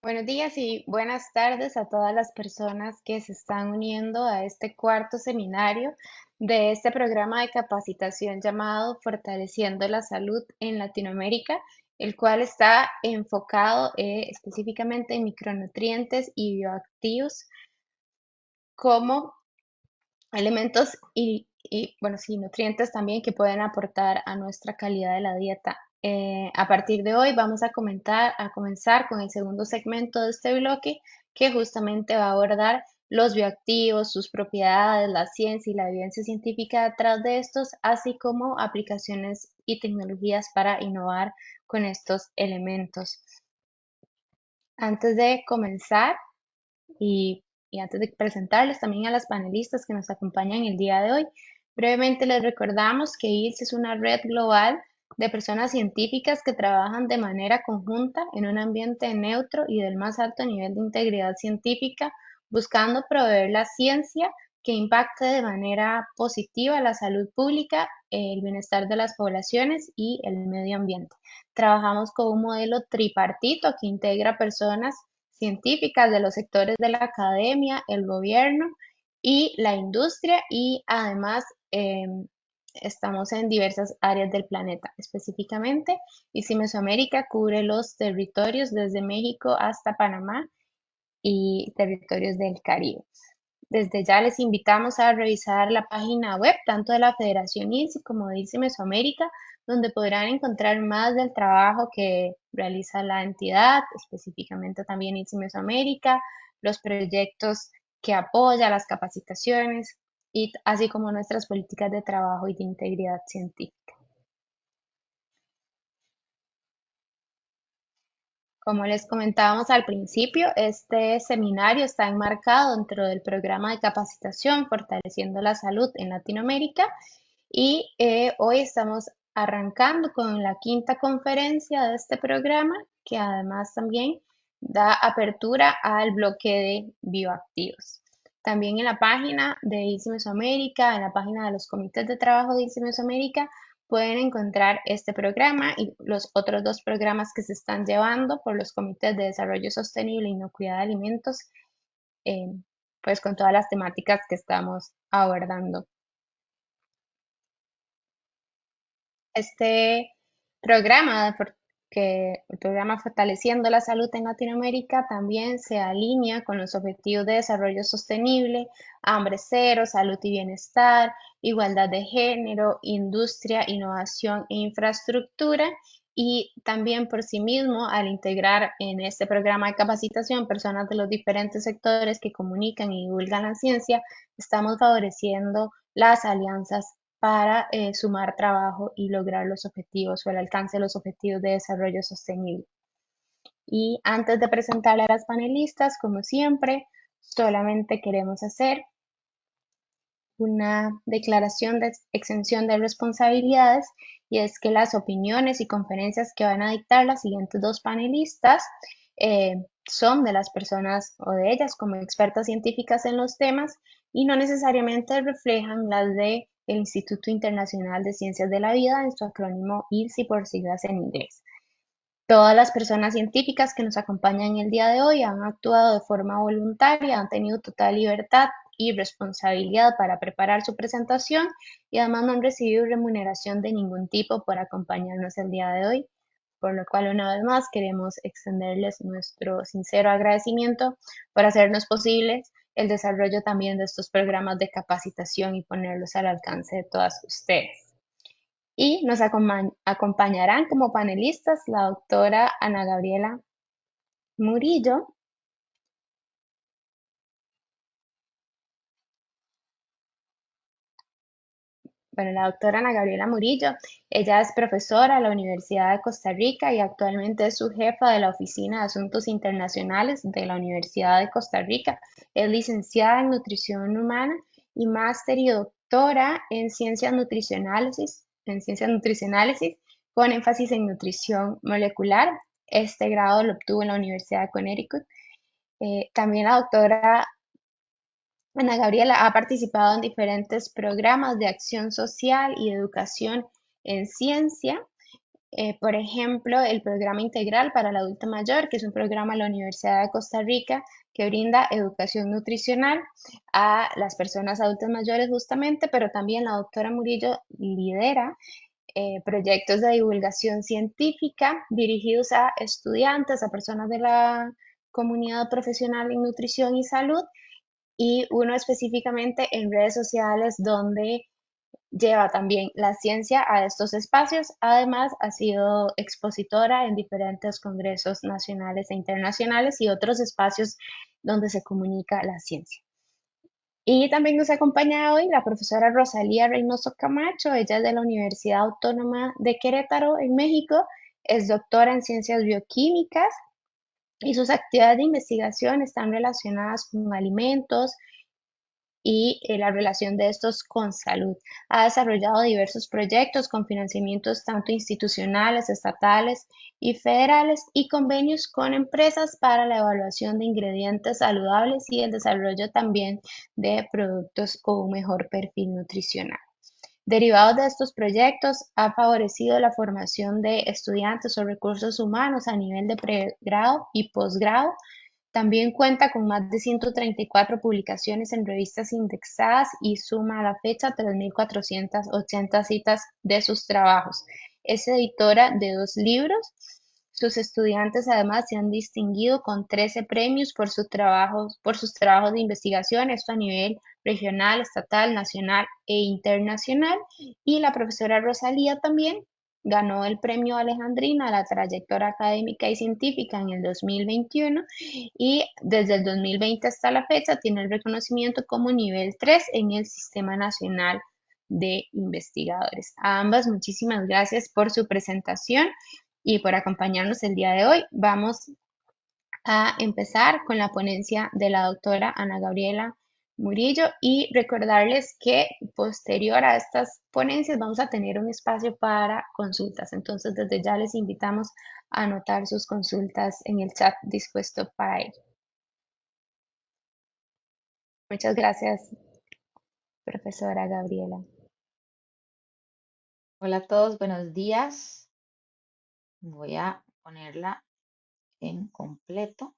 Buenos días y buenas tardes a todas las personas que se están uniendo a este cuarto seminario de este programa de capacitación llamado Fortaleciendo la Salud en Latinoamérica, el cual está enfocado específicamente en micronutrientes y bioactivos como elementos bueno, sí, nutrientes también que pueden aportar a nuestra calidad de la dieta. A partir de hoy vamos a comenzar con el segundo segmento de este bloque que justamente va a abordar los bioactivos, sus propiedades, la ciencia y la evidencia científica detrás de estos, así como aplicaciones y tecnologías para innovar con estos elementos. Antes de comenzar, y, y antes de presentarles también a las panelistas que nos acompañan el día de hoy, brevemente les recordamos que ILS es una red global de personas científicas que trabajan de manera conjunta en un ambiente neutro y del más alto nivel de integridad científica, buscando proveer la ciencia que impacte de manera positiva la salud pública, el bienestar de las poblaciones y el medio ambiente. Trabajamos con un modelo tripartito que integra personas científicas de los sectores de la academia, el gobierno y la industria y además estamos en diversas áreas del planeta. Específicamente, ICI Mesoamérica cubre los territorios desde México hasta Panamá y territorios del Caribe. Desde ya les invitamos a revisar la página web tanto de la Federación INSI como de INSI Mesoamérica, donde podrán encontrar más del trabajo que realiza la entidad, específicamente también INSI Mesoamérica, los proyectos que apoya, las capacitaciones y así como nuestras políticas de trabajo y de integridad científica. Como les comentábamos al principio, este seminario está enmarcado dentro del programa de capacitación Fortaleciendo la Salud en Latinoamérica y hoy estamos arrancando con la quinta conferencia de este programa, que además también da apertura al bloque de bioactivos. También en la página de ICI Mesoamérica, en la página de los comités de trabajo de ICI Mesoamérica, pueden encontrar este programa y los otros dos programas que se están llevando por los comités de desarrollo sostenible y inocuidad de alimentos, eh, pues con todas las temáticas que estamos abordando. Este programa, el programa Fortaleciendo la Salud en Latinoamérica, también se alinea con los Objetivos de Desarrollo Sostenible, Hambre Cero, Salud y Bienestar, Igualdad de Género, Industria, Innovación e Infraestructura. Y también por sí mismo, al integrar en este programa de capacitación personas de los diferentes sectores que comunican y divulgan la ciencia, estamos favoreciendo las alianzas para sumar trabajo y lograr los objetivos o el alcance de los objetivos de desarrollo sostenible. Y antes de presentarle a las panelistas, como siempre, solamente queremos hacer una declaración de exención de responsabilidades y es que las opiniones y conferencias que van a dictar las siguientes dos panelistas son de las personas o de ellas como expertas científicas en los temas y no necesariamente reflejan las de el Instituto Internacional de Ciencias de la Vida en su acrónimo IRSI por siglas en inglés. Todas las personas científicas que nos acompañan el día de hoy han actuado de forma voluntaria, han tenido total libertad y responsabilidad para preparar su presentación y además no han recibido remuneración de ningún tipo por acompañarnos el día de hoy, por lo cual una vez más queremos extenderles nuestro sincero agradecimiento por hacernos posibles el desarrollo también de estos programas de capacitación y ponerlos al alcance de todas ustedes. Y nos acompañarán como panelistas la doctora Ana Gabriela Murillo. Bueno, la doctora Ana Gabriela Murillo, ella es profesora de la Universidad de Costa Rica y actualmente es su jefa de la Oficina de Asuntos Internacionales de la Universidad de Costa Rica. Es licenciada en Nutrición Humana y máster y doctora en ciencias nutricionales con énfasis en nutrición molecular. Este grado lo obtuvo en la Universidad de Connecticut. También la doctora Ana Gabriela ha participado en diferentes programas de acción social y educación en ciencia. Por ejemplo, el programa integral para el adulto mayor, que es un programa de la Universidad de Costa Rica que brinda educación nutricional a las personas adultas mayores justamente, pero también la doctora Murillo lidera proyectos de divulgación científica dirigidos a estudiantes, a personas de la comunidad profesional en nutrición y salud, y uno específicamente en redes sociales donde lleva también la ciencia a estos espacios. Además, ha sido expositora en diferentes congresos nacionales e internacionales y otros espacios donde se comunica la ciencia. Y también nos acompaña hoy la profesora Rosalía Reynoso Camacho. Ella es de la Universidad Autónoma de Querétaro, en México. Es doctora en ciencias bioquímicas y sus actividades de investigación están relacionadas con alimentos, y la relación de estos con salud. Ha desarrollado diversos proyectos con financiamientos tanto institucionales, estatales y federales y convenios con empresas para la evaluación de ingredientes saludables y el desarrollo también de productos con un mejor perfil nutricional. Derivados de estos proyectos, ha favorecido la formación de estudiantes o recursos humanos a nivel de pregrado y posgrado. También cuenta con más de 134 publicaciones en revistas indexadas y suma a la fecha 3.480 citas de sus trabajos. Es editora de 2 libros. Sus estudiantes además se han distinguido con 13 premios por sus trabajos de investigación, esto a nivel regional, estatal, nacional e internacional. Y la profesora Rosalía también ganó el premio Alejandrina a la trayectoria académica y científica en el 2021 y desde el 2020 hasta la fecha tiene el reconocimiento como nivel 3 en el Sistema Nacional de Investigadores. A ambas, muchísimas gracias por su presentación y por acompañarnos el día de hoy. Vamos a empezar con la ponencia de la doctora Ana Gabriela Murillo y recordarles que posterior a estas ponencias vamos a tener un espacio para consultas. Entonces, desde ya les invitamos a anotar sus consultas en el chat dispuesto para ello. Muchas gracias, profesora Gabriela. Hola a todos, buenos días. Voy a ponerla en completo.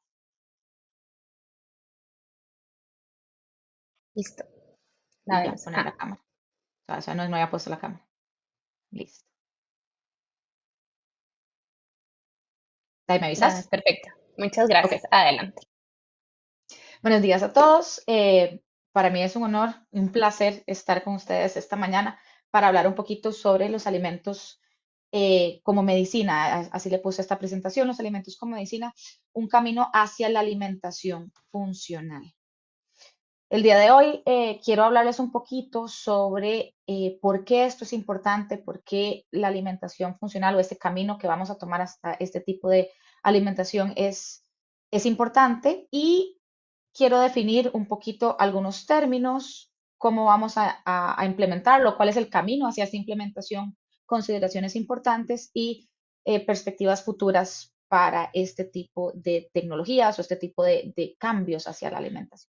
Listo. La Y ya vemos. poner la cámara. O sea, no había puesto la cámara. Listo. ¿Ahí me Ya, avisas? perfecto. Muchas Ok. gracias. Adelante. Buenos días a todos. Para mí es un honor, un placer estar con ustedes esta mañana para hablar un poquito sobre los alimentos como medicina. Así le puse esta presentación, los alimentos como medicina, un camino hacia la alimentación funcional. El día de hoy quiero hablarles un poquito sobre por qué esto es importante, por qué la alimentación funcional o este camino que vamos a tomar hasta este tipo de alimentación es importante y quiero definir un poquito algunos términos, cómo vamos a implementarlo, cuál es el camino hacia esta implementación, consideraciones importantes y perspectivas futuras para este tipo de tecnologías o este tipo de cambios hacia la alimentación.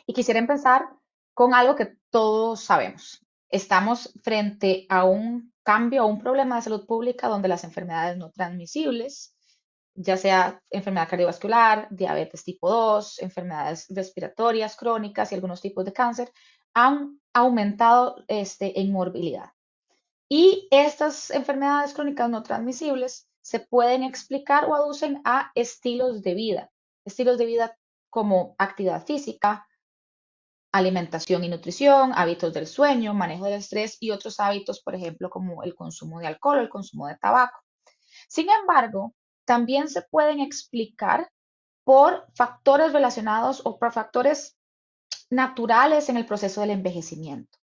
Y quisiera empezar con algo que todos sabemos. Estamos frente a un cambio, a un problema de salud pública donde las enfermedades no transmisibles, ya sea enfermedad cardiovascular, diabetes tipo 2, enfermedades respiratorias crónicas y algunos tipos de cáncer, han aumentado en morbilidad. Y estas enfermedades crónicas no transmisibles se pueden explicar o aducen a estilos de vida como actividad física, alimentación y nutrición, hábitos del sueño, manejo del estrés y otros hábitos, por ejemplo, como el consumo de alcohol o el consumo de tabaco. Sin embargo, también se pueden explicar por factores relacionados o por factores naturales en el proceso del envejecimiento.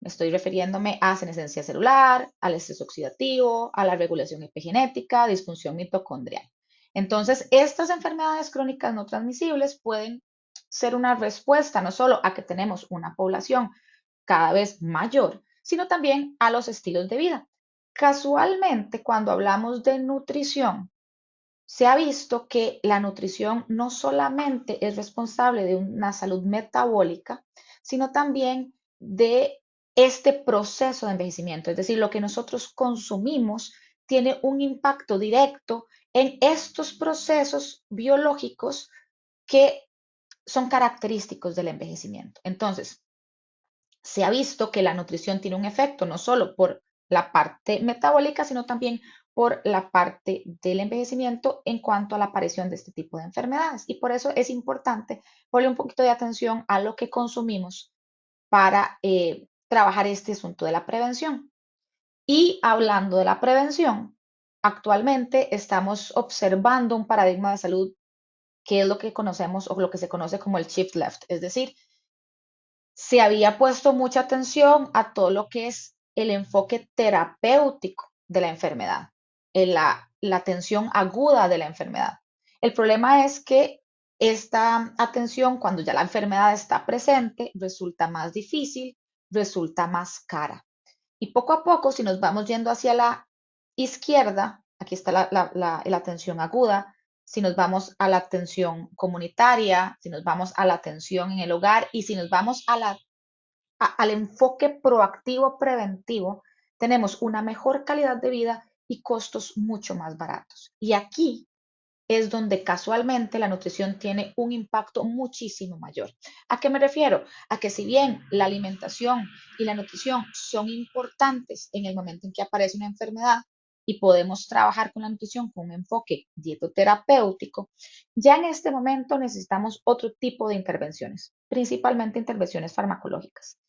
Estoy refiriéndome a senescencia celular, al estrés oxidativo, a la regulación epigenética, disfunción mitocondrial. Entonces, estas enfermedades crónicas no transmisibles pueden ser una respuesta no solo a que tenemos una población cada vez mayor, sino también a los estilos de vida. Casualmente, cuando hablamos de nutrición, se ha visto que la nutrición no solamente es responsable de una salud metabólica, sino también de este proceso de envejecimiento, es decir, lo que nosotros consumimos tiene un impacto directo en estos procesos biológicos que son característicos del envejecimiento. Entonces, se ha visto que la nutrición tiene un efecto no solo por la parte metabólica, sino también por la parte del envejecimiento en cuanto a la aparición de este tipo de enfermedades. Y por eso es importante ponerle un poquito de atención a lo que consumimos para trabajar este asunto de la prevención. Y hablando de la prevención, actualmente estamos observando un paradigma de salud que es lo que conocemos o lo que se conoce como el shift left, es decir, se había puesto mucha atención a todo lo que es el enfoque terapéutico de la enfermedad, en la atención aguda de la enfermedad. El problema es que esta atención, cuando ya la enfermedad está presente, resulta más difícil, resulta más cara. Y poco a poco, si nos vamos yendo hacia la izquierda, aquí está la atención aguda, si nos vamos a la atención comunitaria, si nos vamos a la atención en el hogar y si nos vamos al enfoque proactivo preventivo, tenemos una mejor calidad de vida y costos mucho más baratos. Y aquí es donde casualmente la nutrición tiene un impacto muchísimo mayor. ¿A qué me refiero? A que si bien la alimentación y la nutrición son importantes en el momento en que aparece una enfermedad y podemos trabajar con la nutrición con un enfoque dietoterapéutico, ya en este momento necesitamos otro tipo de intervenciones, principalmente intervenciones farmacológicas.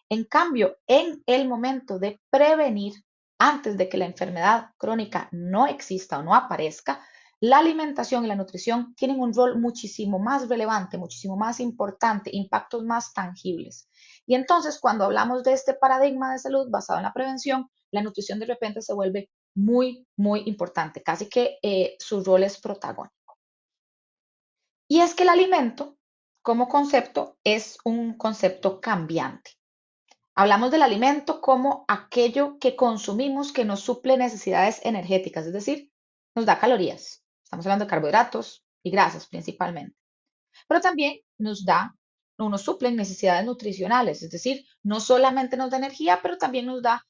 En cambio, en el momento de prevenir, antes de que la enfermedad crónica no exista o no aparezca, la alimentación y la nutrición tienen un rol muchísimo más relevante, muchísimo más importante, impactos más tangibles. Y entonces, cuando hablamos de este paradigma de salud basado en la prevención, la nutrición de repente se vuelve muy, muy importante, casi que su rol es protagónico. Y es que el alimento, como concepto, es un concepto cambiante. Hablamos del alimento como aquello que consumimos que nos suple necesidades energéticas, es decir, nos da calorías. Estamos hablando de carbohidratos y grasas principalmente. Pero también nos da o nos suplen necesidades nutricionales, es decir, no solamente nos da energía, pero también nos da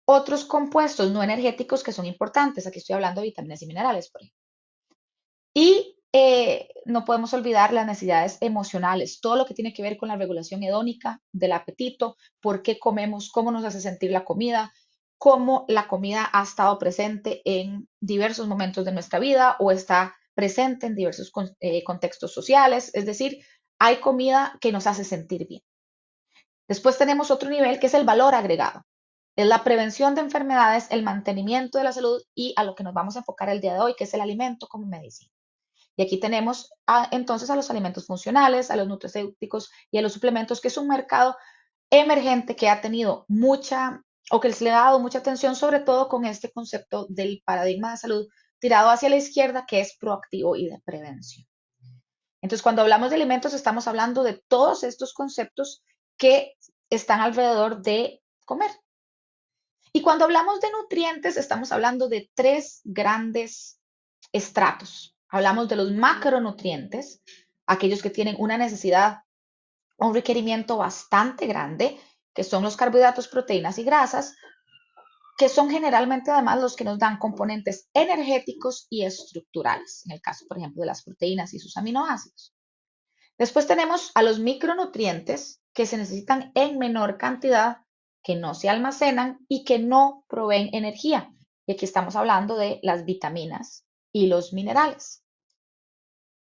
otros compuestos no energéticos que son importantes. Aquí estoy hablando de vitaminas y minerales, por ejemplo. Y no podemos olvidar las necesidades emocionales, todo lo que tiene que ver con la regulación hedónica del apetito, por qué comemos, cómo nos hace sentir la comida, cómo la comida ha estado presente en diversos momentos de nuestra vida o está presente en diversos contextos sociales. Es decir, hay comida que nos hace sentir bien. Después tenemos otro nivel que es el valor agregado. Es la prevención de enfermedades, el mantenimiento de la salud y a lo que nos vamos a enfocar el día de hoy, que es el alimento como medicina. Y aquí tenemos entonces a los alimentos funcionales, a los nutracéuticos y a los suplementos, que es un mercado emergente que ha tenido mucha o que se le ha dado mucha atención, sobre todo con este concepto del paradigma de salud tirado hacia la izquierda, que es proactivo y de prevención. Entonces, cuando hablamos de alimentos, estamos hablando de todos estos conceptos que están alrededor de comer. Y cuando hablamos de nutrientes, estamos hablando de tres grandes estratos. Hablamos de los macronutrientes, aquellos que tienen una necesidad, un requerimiento bastante grande, que son los carbohidratos, proteínas y grasas, que son generalmente además los que nos dan componentes energéticos y estructurales, en el caso, por ejemplo, de las proteínas y sus aminoácidos. Después tenemos a los micronutrientes que se necesitan en menor cantidad, que no se almacenan y que no proveen energía. Y aquí estamos hablando de las vitaminas y los minerales.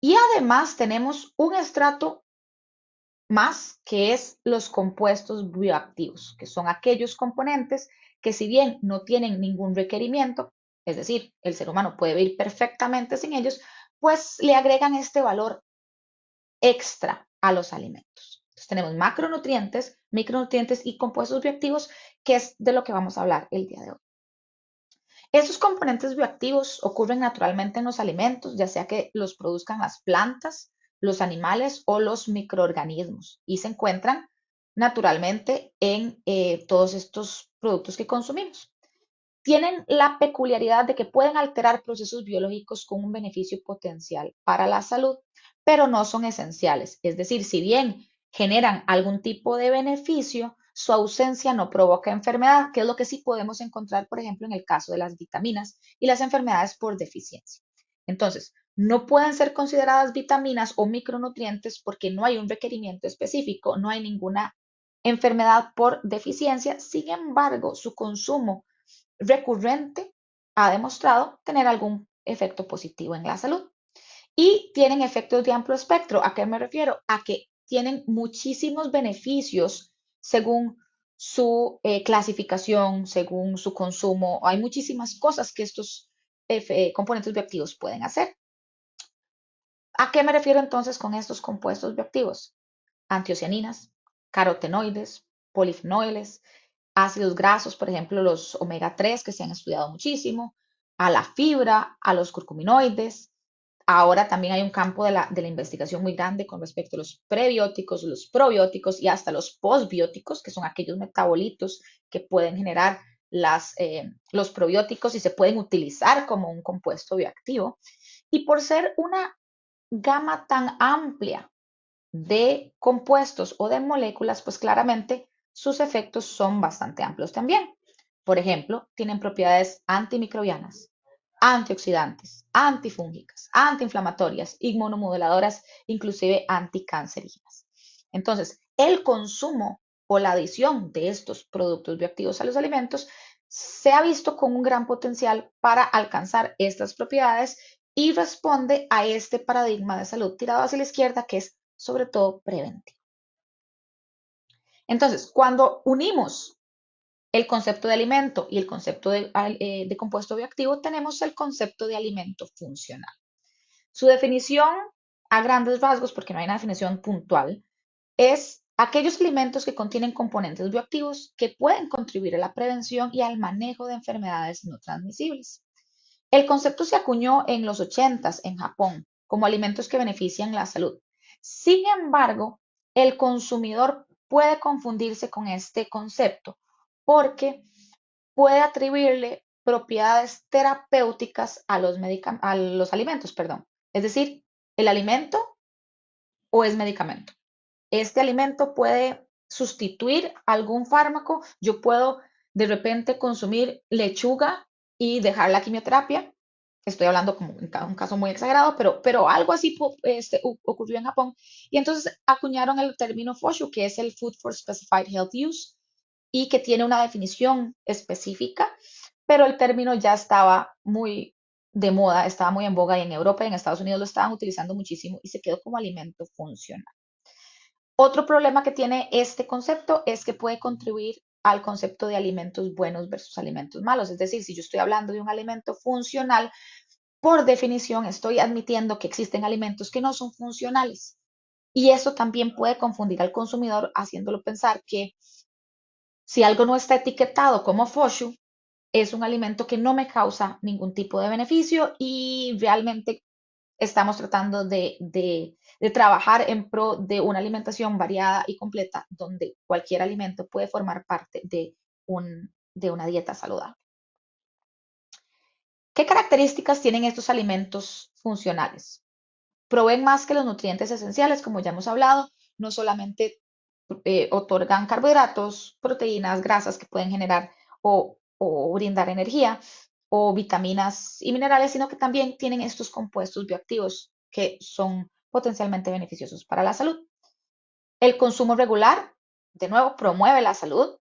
Y además tenemos un estrato más que es los compuestos bioactivos, que son aquellos componentes que si bien no tienen ningún requerimiento, es decir, el ser humano puede vivir perfectamente sin ellos, pues le agregan este valor extra a los alimentos. Entonces tenemos macronutrientes, micronutrientes y compuestos bioactivos, que es de lo que vamos a hablar el día de hoy. Estos componentes bioactivos ocurren naturalmente en los alimentos, ya sea que los produzcan las plantas, los animales o los microorganismos, y se encuentran naturalmente en todos estos productos que consumimos. Tienen la peculiaridad de que pueden alterar procesos biológicos con un beneficio potencial para la salud, pero no son esenciales. Es decir, si bien generan algún tipo de beneficio, su ausencia no provoca enfermedad, que es lo que sí podemos encontrar, por ejemplo, en el caso de las vitaminas y las enfermedades por deficiencia. Entonces, no pueden ser consideradas vitaminas o micronutrientes porque no hay un requerimiento específico, no hay ninguna enfermedad por deficiencia. Sin embargo, su consumo recurrente ha demostrado tener algún efecto positivo en la salud. Y tienen efectos de amplio espectro. ¿A qué me refiero? A que tienen muchísimos beneficios según su clasificación, según su consumo. Hay muchísimas cosas que estos componentes bioactivos pueden hacer. ¿A qué me refiero entonces con estos compuestos bioactivos? Antiocianinas, carotenoides, polifenoides, ácidos grasos, por ejemplo, los omega 3 que se han estudiado muchísimo, a la fibra, a los curcuminoides. Ahora también hay un campo de la investigación muy grande con respecto a los prebióticos, los probióticos y hasta los postbióticos, que son aquellos metabolitos que pueden generar los probióticos y se pueden utilizar como un compuesto bioactivo. Y por ser una gama tan amplia de compuestos o de moléculas, pues claramente sus efectos son bastante amplios también. Por ejemplo, tienen propiedades antimicrobianas, antioxidantes, antifúngicas, antiinflamatorias, inmunomoduladoras, inclusive anticancerígenas. Entonces, el consumo o la adición de estos productos bioactivos a los alimentos se ha visto con un gran potencial para alcanzar estas propiedades y responde a este paradigma de salud tirado hacia la izquierda que es sobre todo preventivo. Entonces, cuando unimos el concepto de alimento y el concepto de compuesto bioactivo, tenemos el concepto de alimento funcional. Su definición a grandes rasgos, porque no hay una definición puntual, es aquellos alimentos que contienen componentes bioactivos que pueden contribuir a la prevención y al manejo de enfermedades no transmisibles. El concepto se acuñó en los 80 en Japón como alimentos que benefician la salud. Sin embargo, el consumidor puede confundirse con este concepto porque puede atribuirle propiedades terapéuticas a los alimentos, perdón. Es decir, el alimento o es medicamento. Este alimento puede sustituir algún fármaco. Yo puedo de repente consumir lechuga y dejar la quimioterapia. Estoy hablando como en un caso muy exagerado, pero algo así ocurrió en Japón. Y entonces acuñaron el término FOSHU, que es el Food for Specified Health Use, y que tiene una definición específica, pero el término ya estaba muy de moda, estaba muy en boga y en Europa y en Estados Unidos lo estaban utilizando muchísimo y se quedó como alimento funcional. Otro problema que tiene este concepto es que puede contribuir al concepto de alimentos buenos versus alimentos malos. Es decir, si yo estoy hablando de un alimento funcional, por definición estoy admitiendo que existen alimentos que no son funcionales. Y eso también puede confundir al consumidor haciéndolo pensar que si algo no está etiquetado como FOSHU, es un alimento que no me causa ningún tipo de beneficio y realmente estamos tratando de trabajar en pro de una alimentación variada y completa, donde cualquier alimento puede formar parte de una dieta saludable. ¿Qué características tienen estos alimentos funcionales? Proveen más que los nutrientes esenciales, como ya hemos hablado, no solamente otorgan carbohidratos, proteínas, grasas que pueden generar o brindar energía, o vitaminas y minerales, sino que también tienen estos compuestos bioactivos que son potencialmente beneficiosos para la salud. El consumo regular, de nuevo, promueve la salud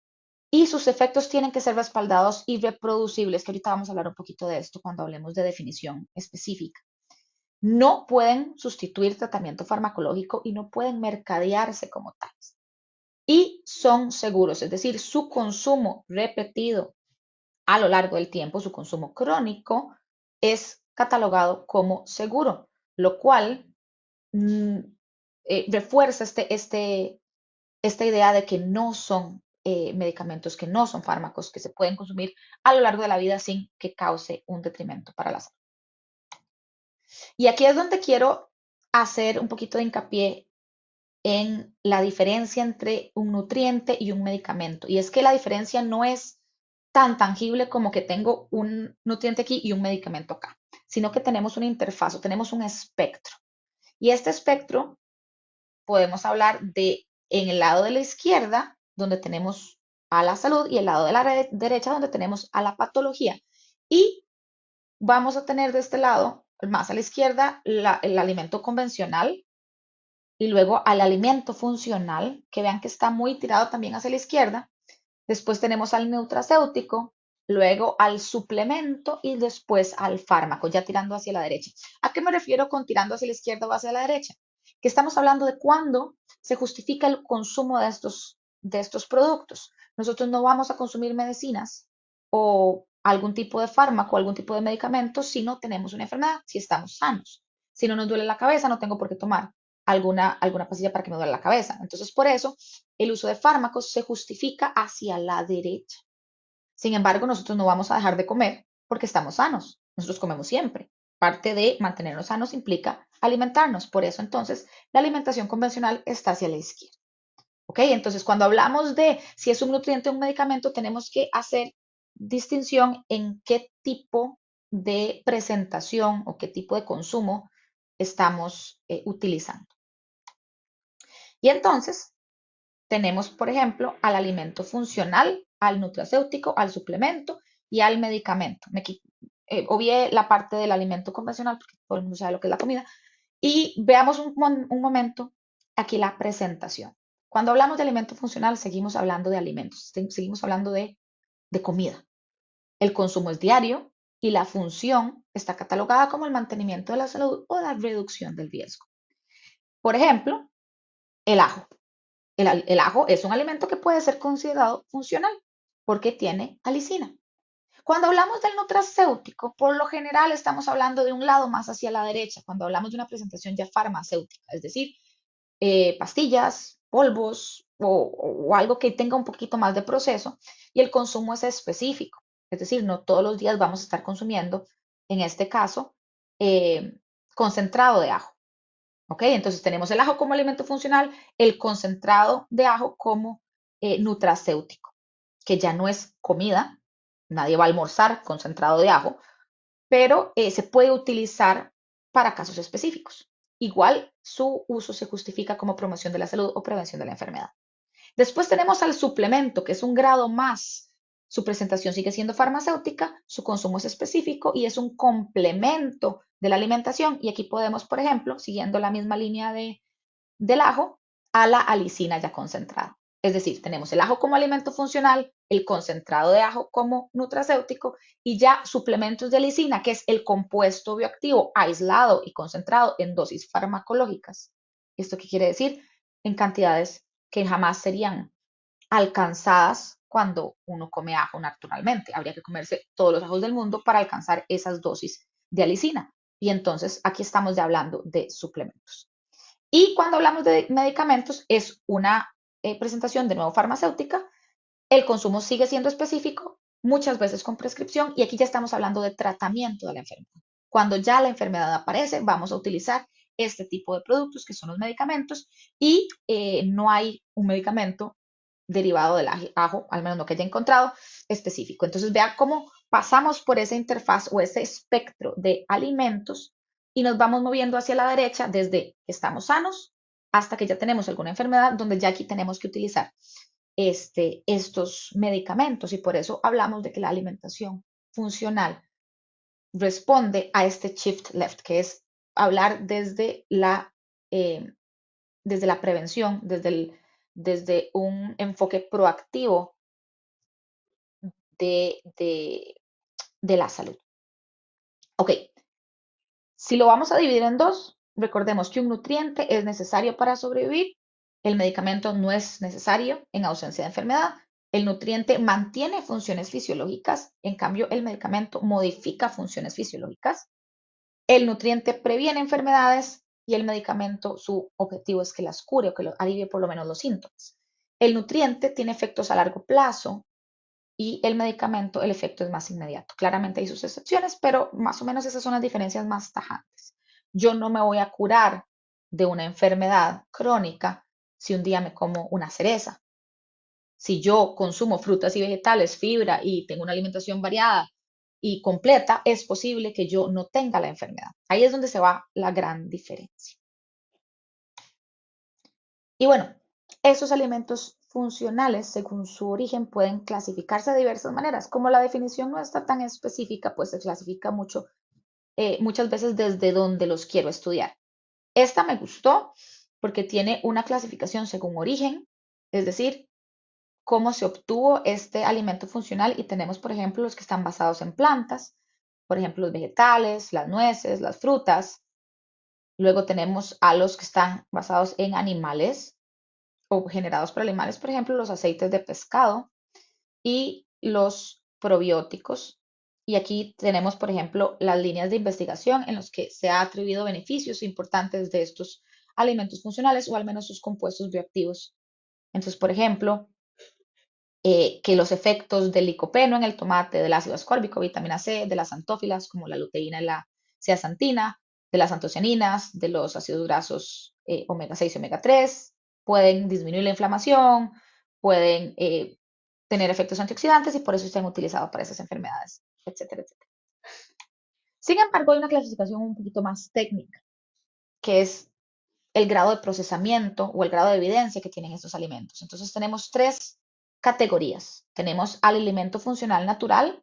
y sus efectos tienen que ser respaldados y reproducibles, que ahorita vamos a hablar un poquito de esto cuando hablemos de definición específica. No pueden sustituir tratamiento farmacológico y no pueden mercadearse como tales. Y son seguros, es decir, su consumo repetido a lo largo del tiempo, su consumo crónico, es catalogado como seguro, lo cual mm, refuerza esta idea de que no son medicamentos, que no son fármacos que se pueden consumir a lo largo de la vida sin que cause un detrimento para la salud. Y aquí es donde quiero hacer un poquito de hincapié en la diferencia entre un nutriente y un medicamento. Y es que la diferencia no es tan tangible como que tengo un nutriente aquí y un medicamento acá, sino que tenemos una interfaz o tenemos un espectro. Y este espectro podemos hablar de, en el lado de la izquierda, donde tenemos a la salud, y el lado de la derecha, donde tenemos a la patología. Y vamos a tener de este lado, más a la izquierda, el alimento convencional, y luego al alimento funcional, que vean que está muy tirado también hacia la izquierda. Después tenemos al nutracéutico, luego al suplemento y después al fármaco, ya tirando hacia la derecha. ¿A qué me refiero con tirando hacia la izquierda o hacia la derecha? Que estamos hablando de cuándo se justifica el consumo de estos productos. Nosotros no vamos a consumir medicinas o algún tipo de fármaco, algún tipo de medicamento si no tenemos una enfermedad, si estamos sanos. Si no nos duele la cabeza, no tengo por qué tomar alguna pastilla para que me duele la cabeza. Entonces, por eso, el uso de fármacos se justifica hacia la derecha. Sin embargo, nosotros no vamos a dejar de comer porque estamos sanos. Nosotros comemos siempre. Parte de mantenernos sanos implica alimentarnos. Por eso, entonces, la alimentación convencional está hacia la izquierda. ¿Ok? Entonces, cuando hablamos de si es un nutriente o un medicamento, tenemos que hacer distinción en qué tipo de presentación o qué tipo de consumo estamos utilizando. Y entonces, tenemos, por ejemplo, al alimento funcional, al nutracéutico, al suplemento y al medicamento. Obvié la parte del alimento convencional porque todo el mundo sabe lo que es la comida. Y veamos un momento aquí la presentación. Cuando hablamos de alimento funcional, seguimos hablando de alimentos, seguimos hablando de comida. El consumo es diario y la función está catalogada como el mantenimiento de la salud o la reducción del riesgo. Por ejemplo, el ajo. El ajo es un alimento que puede ser considerado funcional porque tiene alicina. Cuando hablamos del nutracéutico, por lo general estamos hablando de un lado más hacia la derecha, cuando hablamos de una presentación ya farmacéutica, es decir, pastillas, polvos o algo que tenga un poquito más de proceso, y el consumo es específico, es decir, no todos los días vamos a estar consumiendo, en este caso, eh, concentrado de ajo. ¿Ok? Entonces tenemos el ajo como alimento funcional, el concentrado de ajo como nutracéutico, que ya no es comida, nadie va a almorzar concentrado de ajo, pero se puede utilizar para casos específicos. Igual su uso se justifica como promoción de la salud o prevención de la enfermedad. Después tenemos al suplemento, que es un grado más. Su presentación sigue siendo farmacéutica, su consumo es específico y es un complemento de la alimentación. Y aquí podemos, por ejemplo, siguiendo la misma línea del ajo, a la alicina ya concentrada. Es decir, tenemos el ajo como alimento funcional, el concentrado de ajo como nutracéutico y ya suplementos de alicina, que es el compuesto bioactivo aislado y concentrado en dosis farmacológicas. ¿Esto qué quiere decir? En cantidades que jamás serían alcanzadas cuando uno come ajo naturalmente. Habría que comerse todos los ajos del mundo para alcanzar esas dosis de alicina. Y entonces aquí estamos ya hablando de suplementos. Y cuando hablamos de medicamentos, es una presentación de nuevo farmacéutica. El consumo sigue siendo específico, muchas veces con prescripción, y aquí ya estamos hablando de tratamiento de la enfermedad. Cuando ya la enfermedad aparece, vamos a utilizar este tipo de productos que son los medicamentos y no hay un medicamento derivado del ajo, al menos no que haya encontrado, específico. Entonces vea cómo pasamos por esa interfaz o ese espectro de alimentos y nos vamos moviendo hacia la derecha desde que estamos sanos hasta que ya tenemos alguna enfermedad, donde ya aquí tenemos que utilizar estos medicamentos y por eso hablamos de que la alimentación funcional responde a este shift left, que es hablar eh, desde la prevención, desde un enfoque proactivo de, de, de la salud. Ok, si lo vamos a dividir en dos, recordemos que un nutriente es necesario para sobrevivir, el medicamento no es necesario en ausencia de enfermedad. El nutriente mantiene funciones fisiológicas, en cambio el medicamento modifica funciones fisiológicas. El nutriente previene enfermedades y el medicamento, su objetivo es que las cure o que alivie por lo menos los síntomas. El nutriente tiene efectos a largo plazo y el medicamento, el efecto es más inmediato. Claramente hay sus excepciones, pero más o menos esas son las diferencias más tajantes. Yo no me voy a curar de una enfermedad crónica si un día me como una cereza. Si yo consumo frutas y vegetales, fibra y tengo una alimentación variada y completa, es posible que yo no tenga la enfermedad. Ahí es donde se va la gran diferencia. Y bueno, esos alimentos funcionales, según su origen, pueden clasificarse de diversas maneras. Como la definición no está tan específica, pues se clasifica muchas veces desde donde los quiero estudiar. Esta me gustó porque tiene una clasificación según origen, es decir, cómo se obtuvo este alimento funcional y tenemos, por ejemplo, los que están basados en plantas, por ejemplo, los vegetales, las nueces, las frutas. Luego tenemos a los que están basados en animales o generados por animales, por ejemplo, los aceites de pescado y los probióticos. Y aquí tenemos, por ejemplo, las líneas de investigación en las que se ha atribuido beneficios importantes de estos alimentos funcionales o al menos sus compuestos bioactivos. Entonces, por ejemplo, que los efectos del licopeno en el tomate, del ácido ascórbico, vitamina C, de las antófilas como la luteína y la zeaxantina, de las antocianinas, de los ácidos grasos omega 6 y omega 3, pueden disminuir la inflamación, pueden tener efectos antioxidantes y por eso se han utilizado para esas enfermedades, etcétera, etcétera. Sin embargo, hay una clasificación un poquito más técnica, que es el grado de procesamiento o el grado de evidencia que tienen estos alimentos. Entonces tenemos tres categorías. Tenemos al alimento funcional natural,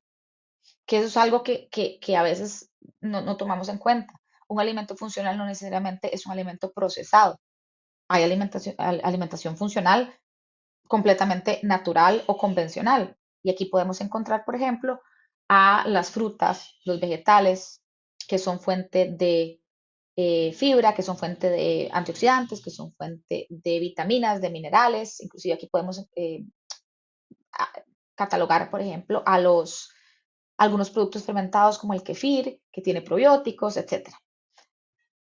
que eso es algo que a veces no tomamos en cuenta. Un alimento funcional no necesariamente es un alimento procesado. Hay alimentación funcional completamente natural o convencional. Y aquí podemos encontrar, por ejemplo, a las frutas, los vegetales, que son fuente de fibra, que son fuente de antioxidantes, que son fuente de vitaminas, de minerales. Inclusive aquí podemos catalogar, por ejemplo, algunos productos fermentados como el kefir, que tiene probióticos, etcétera.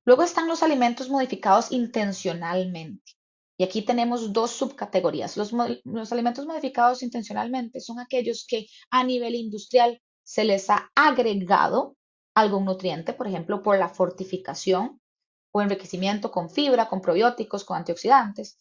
Luego están los alimentos modificados intencionalmente. Y aquí tenemos dos subcategorías. Los alimentos modificados intencionalmente son aquellos que a nivel industrial se les ha agregado algún nutriente, por ejemplo, por la fortificación o enriquecimiento con fibra, con probióticos, con antioxidantes,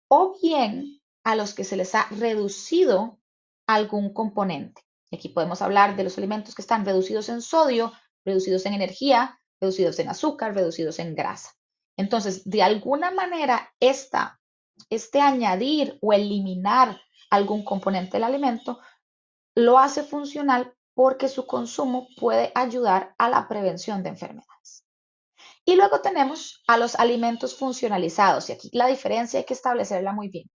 o bien a los que se les ha reducido algún componente. Y aquí podemos hablar de los alimentos que están reducidos en sodio, reducidos en energía, reducidos en azúcar, reducidos en grasa. Entonces, de alguna manera, este añadir o eliminar algún componente del alimento lo hace funcional porque su consumo puede ayudar a la prevención de enfermedades. Y luego tenemos a los alimentos funcionalizados, y aquí la diferencia hay que establecerla muy bien.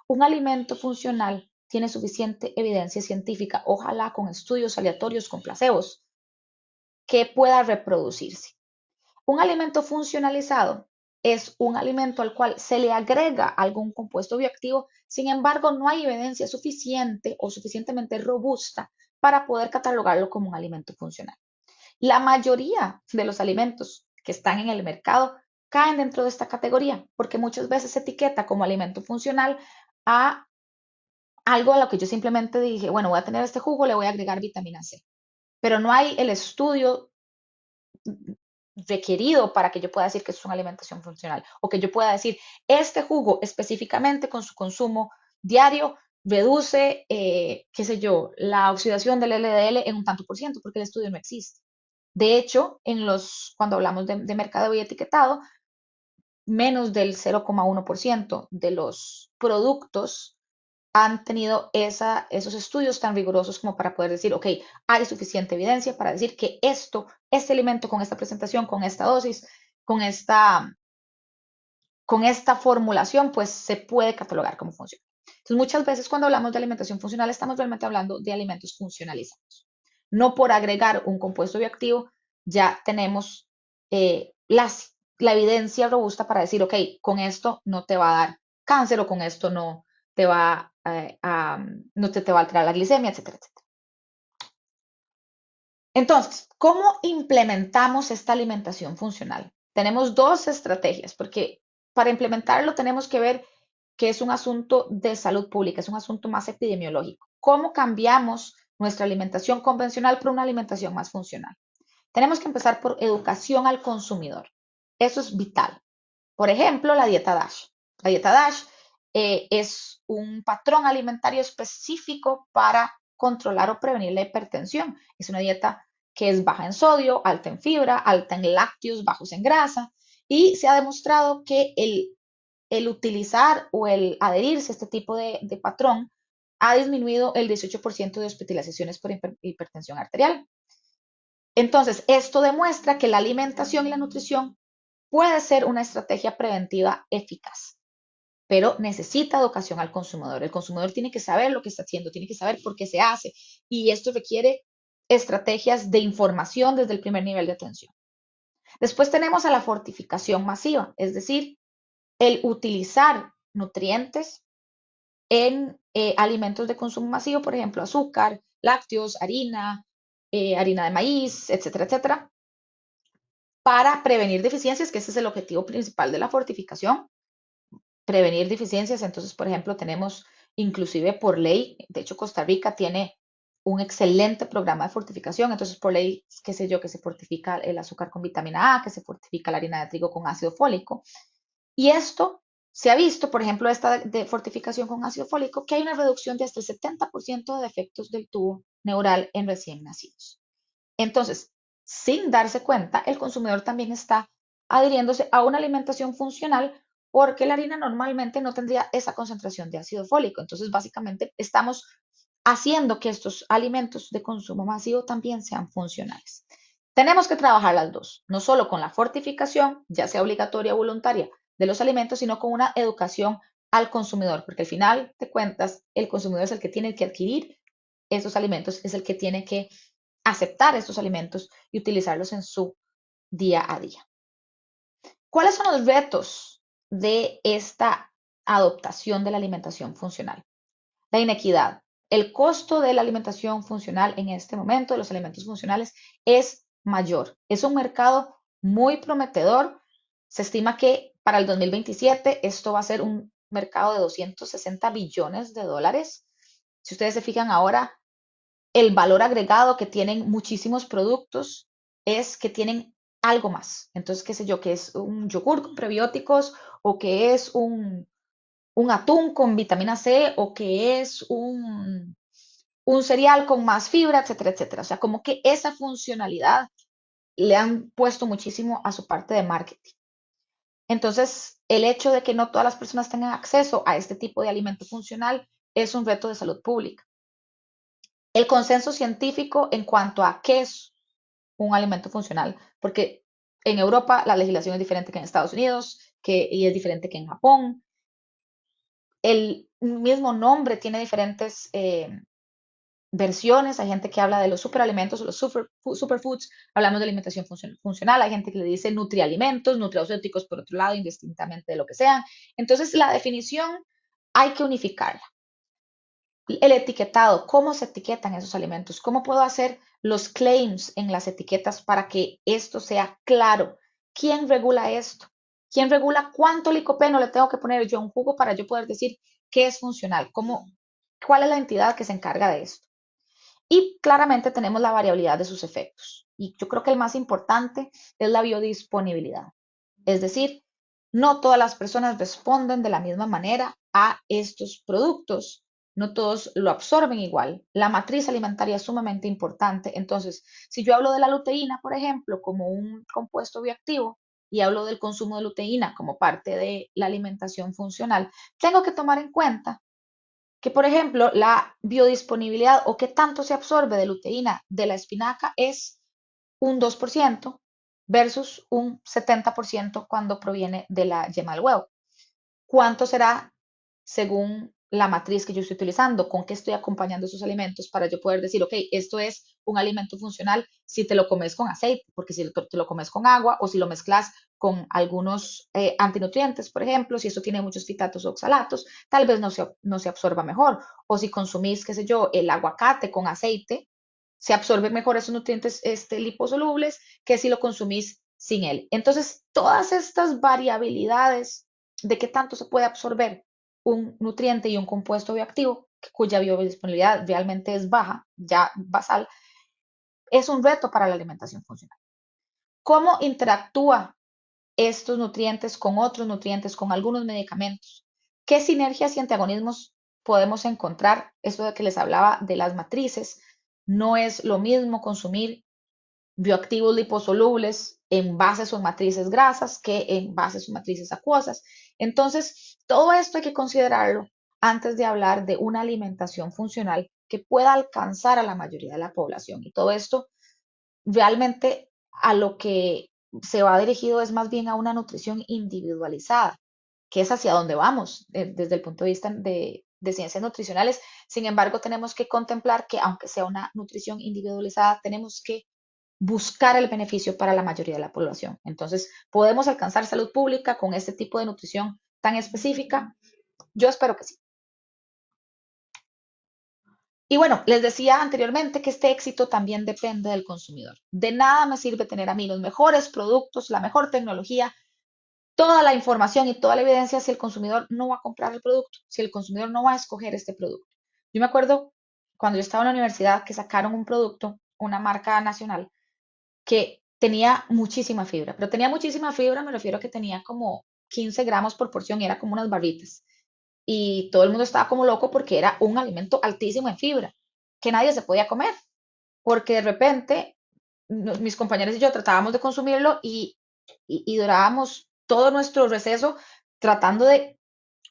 Un alimento funcional tiene suficiente evidencia científica, ojalá con estudios aleatorios, con placebos, que pueda reproducirse. Un alimento funcionalizado es un alimento al cual se le agrega algún compuesto bioactivo, sin embargo, no hay evidencia suficiente o suficientemente robusta para poder catalogarlo como un alimento funcional. La mayoría de los alimentos que están en el mercado caen dentro de esta categoría, porque muchas veces se etiqueta como alimento funcional a algo a lo que yo simplemente dije, bueno, voy a tener este jugo, le voy a agregar vitamina C, pero no hay el estudio requerido para que yo pueda decir que es una alimentación funcional o que yo pueda decir, este jugo específicamente con su consumo diario reduce, qué sé yo, la oxidación del LDL en un tanto por ciento, porque el estudio no existe. De hecho, cuando hablamos de mercado y etiquetado, menos del 0,1% de los productos han tenido esos estudios tan rigurosos como para poder decir, ok, hay suficiente evidencia para decir que este alimento con esta presentación, con esta dosis, con esta formulación, pues se puede catalogar como funcional. Entonces, muchas veces cuando hablamos de alimentación funcional, estamos realmente hablando de alimentos funcionalizados. No por agregar un compuesto bioactivo, ya tenemos la evidencia robusta para decir, ok, con esto no te va a dar cáncer o con esto no te va no te va a alterar la glicemia, etcétera, etcétera. Entonces, ¿cómo implementamos esta alimentación funcional? Tenemos dos estrategias, porque para implementarlo tenemos que ver que es un asunto de salud pública, es un asunto más epidemiológico. ¿Cómo cambiamos nuestra alimentación convencional por una alimentación más funcional? Tenemos que empezar por educación al consumidor. Eso es vital. Por ejemplo, la dieta DASH. La dieta DASH es un patrón alimentario específico para controlar o prevenir la hipertensión. Es una dieta que es baja en sodio, alta en fibra, alta en lácteos, bajos en grasa, y se ha demostrado que el utilizar o el adherirse a este tipo de patrón ha disminuido el 18% de hospitalizaciones por hipertensión arterial. Entonces, esto demuestra que la alimentación y la nutrición puede ser una estrategia preventiva eficaz, pero necesita educación al consumidor. El consumidor tiene que saber lo que está haciendo, tiene que saber por qué se hace, y esto requiere estrategias de información desde el primer nivel de atención. Después tenemos a la fortificación masiva, es decir, el utilizar nutrientes en alimentos de consumo masivo, por ejemplo, azúcar, lácteos, harina, harina de maíz, etcétera, etcétera, para prevenir deficiencias, que ese es el objetivo principal de la fortificación, prevenir deficiencias. Entonces, por ejemplo, tenemos inclusive por ley, de hecho Costa Rica tiene un excelente programa de fortificación, entonces por ley, qué sé yo, que se fortifica el azúcar con vitamina A, que se fortifica la harina de trigo con ácido fólico. Y esto se ha visto, por ejemplo, esta de fortificación con ácido fólico, que hay una reducción de hasta el 70% de defectos del tubo neural en recién nacidos. Entonces, sin darse cuenta, el consumidor también está adhiriéndose a una alimentación funcional porque la harina normalmente no tendría esa concentración de ácido fólico. Entonces, básicamente, estamos haciendo que estos alimentos de consumo masivo también sean funcionales. Tenemos que trabajar las dos, no solo con la fortificación, ya sea obligatoria o voluntaria, de los alimentos, sino con una educación al consumidor, porque al final de cuentas, el consumidor es el que tiene que adquirir esos alimentos, es el que tiene que aceptar estos alimentos y utilizarlos en su día a día. ¿Cuáles son los retos de esta adoptación de la alimentación funcional? La inequidad. El costo de la alimentación funcional en este momento, de los alimentos funcionales, es mayor. Es un mercado muy prometedor. Se estima que para el 2027 esto va a ser un mercado de 260 billones de dólares. Si ustedes se fijan ahora, el valor agregado que tienen muchísimos productos es que tienen algo más. Entonces, qué sé yo, que es un yogur con prebióticos o que es un atún con vitamina C o que es un cereal con más fibra, etcétera, etcétera. O sea, como que esa funcionalidad le han puesto muchísimo a su parte de marketing. Entonces, el hecho de que no todas las personas tengan acceso a este tipo de alimento funcional es un reto de salud pública. El consenso científico en cuanto a qué es un alimento funcional, porque en Europa la legislación es diferente que en Estados Unidos y es diferente que en Japón. El mismo nombre tiene diferentes versiones. Hay gente que habla de los superalimentos o los superfoods, hablamos de alimentación funcional, hay gente que le dice nutrialimentos, nutracéuticos por otro lado, indistintamente de lo que sean. Entonces, la definición hay que unificarla. El etiquetado, cómo se etiquetan esos alimentos, cómo puedo hacer los claims en las etiquetas para que esto sea claro. ¿Quién regula esto? ¿Quién regula cuánto licopeno le tengo que poner yo a un jugo para yo poder decir qué es funcional? ¿Cuál es la entidad que se encarga de esto? Y claramente tenemos la variabilidad de sus efectos. Y yo creo que el más importante es la biodisponibilidad. Es decir, no todas las personas responden de la misma manera a estos productos, no todos lo absorben igual. La matriz alimentaria es sumamente importante. Entonces, si yo hablo de la luteína, por ejemplo, como un compuesto bioactivo y hablo del consumo de luteína como parte de la alimentación funcional, tengo que tomar en cuenta que, por ejemplo, la biodisponibilidad o qué tanto se absorbe de luteína de la espinaca es un 2% versus un 70% cuando proviene de la yema del huevo. ¿Cuánto será según la matriz que yo estoy utilizando? ¿Con qué estoy acompañando esos alimentos para yo poder decir, ok, esto es un alimento funcional si te lo comes con aceite, porque si te lo comes con agua o si lo mezclas con algunos antinutrientes, por ejemplo, si eso tiene muchos fitatos o oxalatos, tal vez no se absorba mejor. O si consumís, qué sé yo, el aguacate con aceite, se absorben mejor esos nutrientes liposolubles que si lo consumís sin él. Entonces, todas estas variabilidades de qué tanto se puede absorber un nutriente y un compuesto bioactivo, cuya biodisponibilidad realmente es baja, ya basal, es un reto para la alimentación funcional. ¿Cómo interactúa estos nutrientes con otros nutrientes, con algunos medicamentos? ¿Qué sinergias y antagonismos podemos encontrar? Esto de que les hablaba de las matrices, no es lo mismo consumir bioactivos liposolubles en bases o en matrices grasas que en bases o matrices acuosas. Entonces, todo esto hay que considerarlo antes de hablar de una alimentación funcional que pueda alcanzar a la mayoría de la población. Y todo esto realmente a lo que se va dirigido es más bien a una nutrición individualizada, que es hacia donde vamos desde el punto de vista de ciencias nutricionales. Sin embargo, tenemos que contemplar que aunque sea una nutrición individualizada, tenemos que buscar el beneficio para la mayoría de la población. Entonces, ¿podemos alcanzar salud pública con este tipo de nutrición tan específica? Yo espero que sí. Y bueno, les decía anteriormente que este éxito también depende del consumidor. De nada me sirve tener a mí los mejores productos, la mejor tecnología, toda la información y toda la evidencia si el consumidor no va a comprar el producto, si el consumidor no va a escoger este producto. Yo me acuerdo cuando yo estaba en la universidad que sacaron un producto, una marca nacional, que tenía muchísima fibra, pero tenía muchísima fibra, me refiero a que tenía como 15 gramos por porción y era como unas barritas. Y todo el mundo estaba como loco porque era un alimento altísimo en fibra, que nadie se podía comer, porque de repente mis compañeros y yo tratábamos de consumirlo y durábamos todo nuestro receso tratando de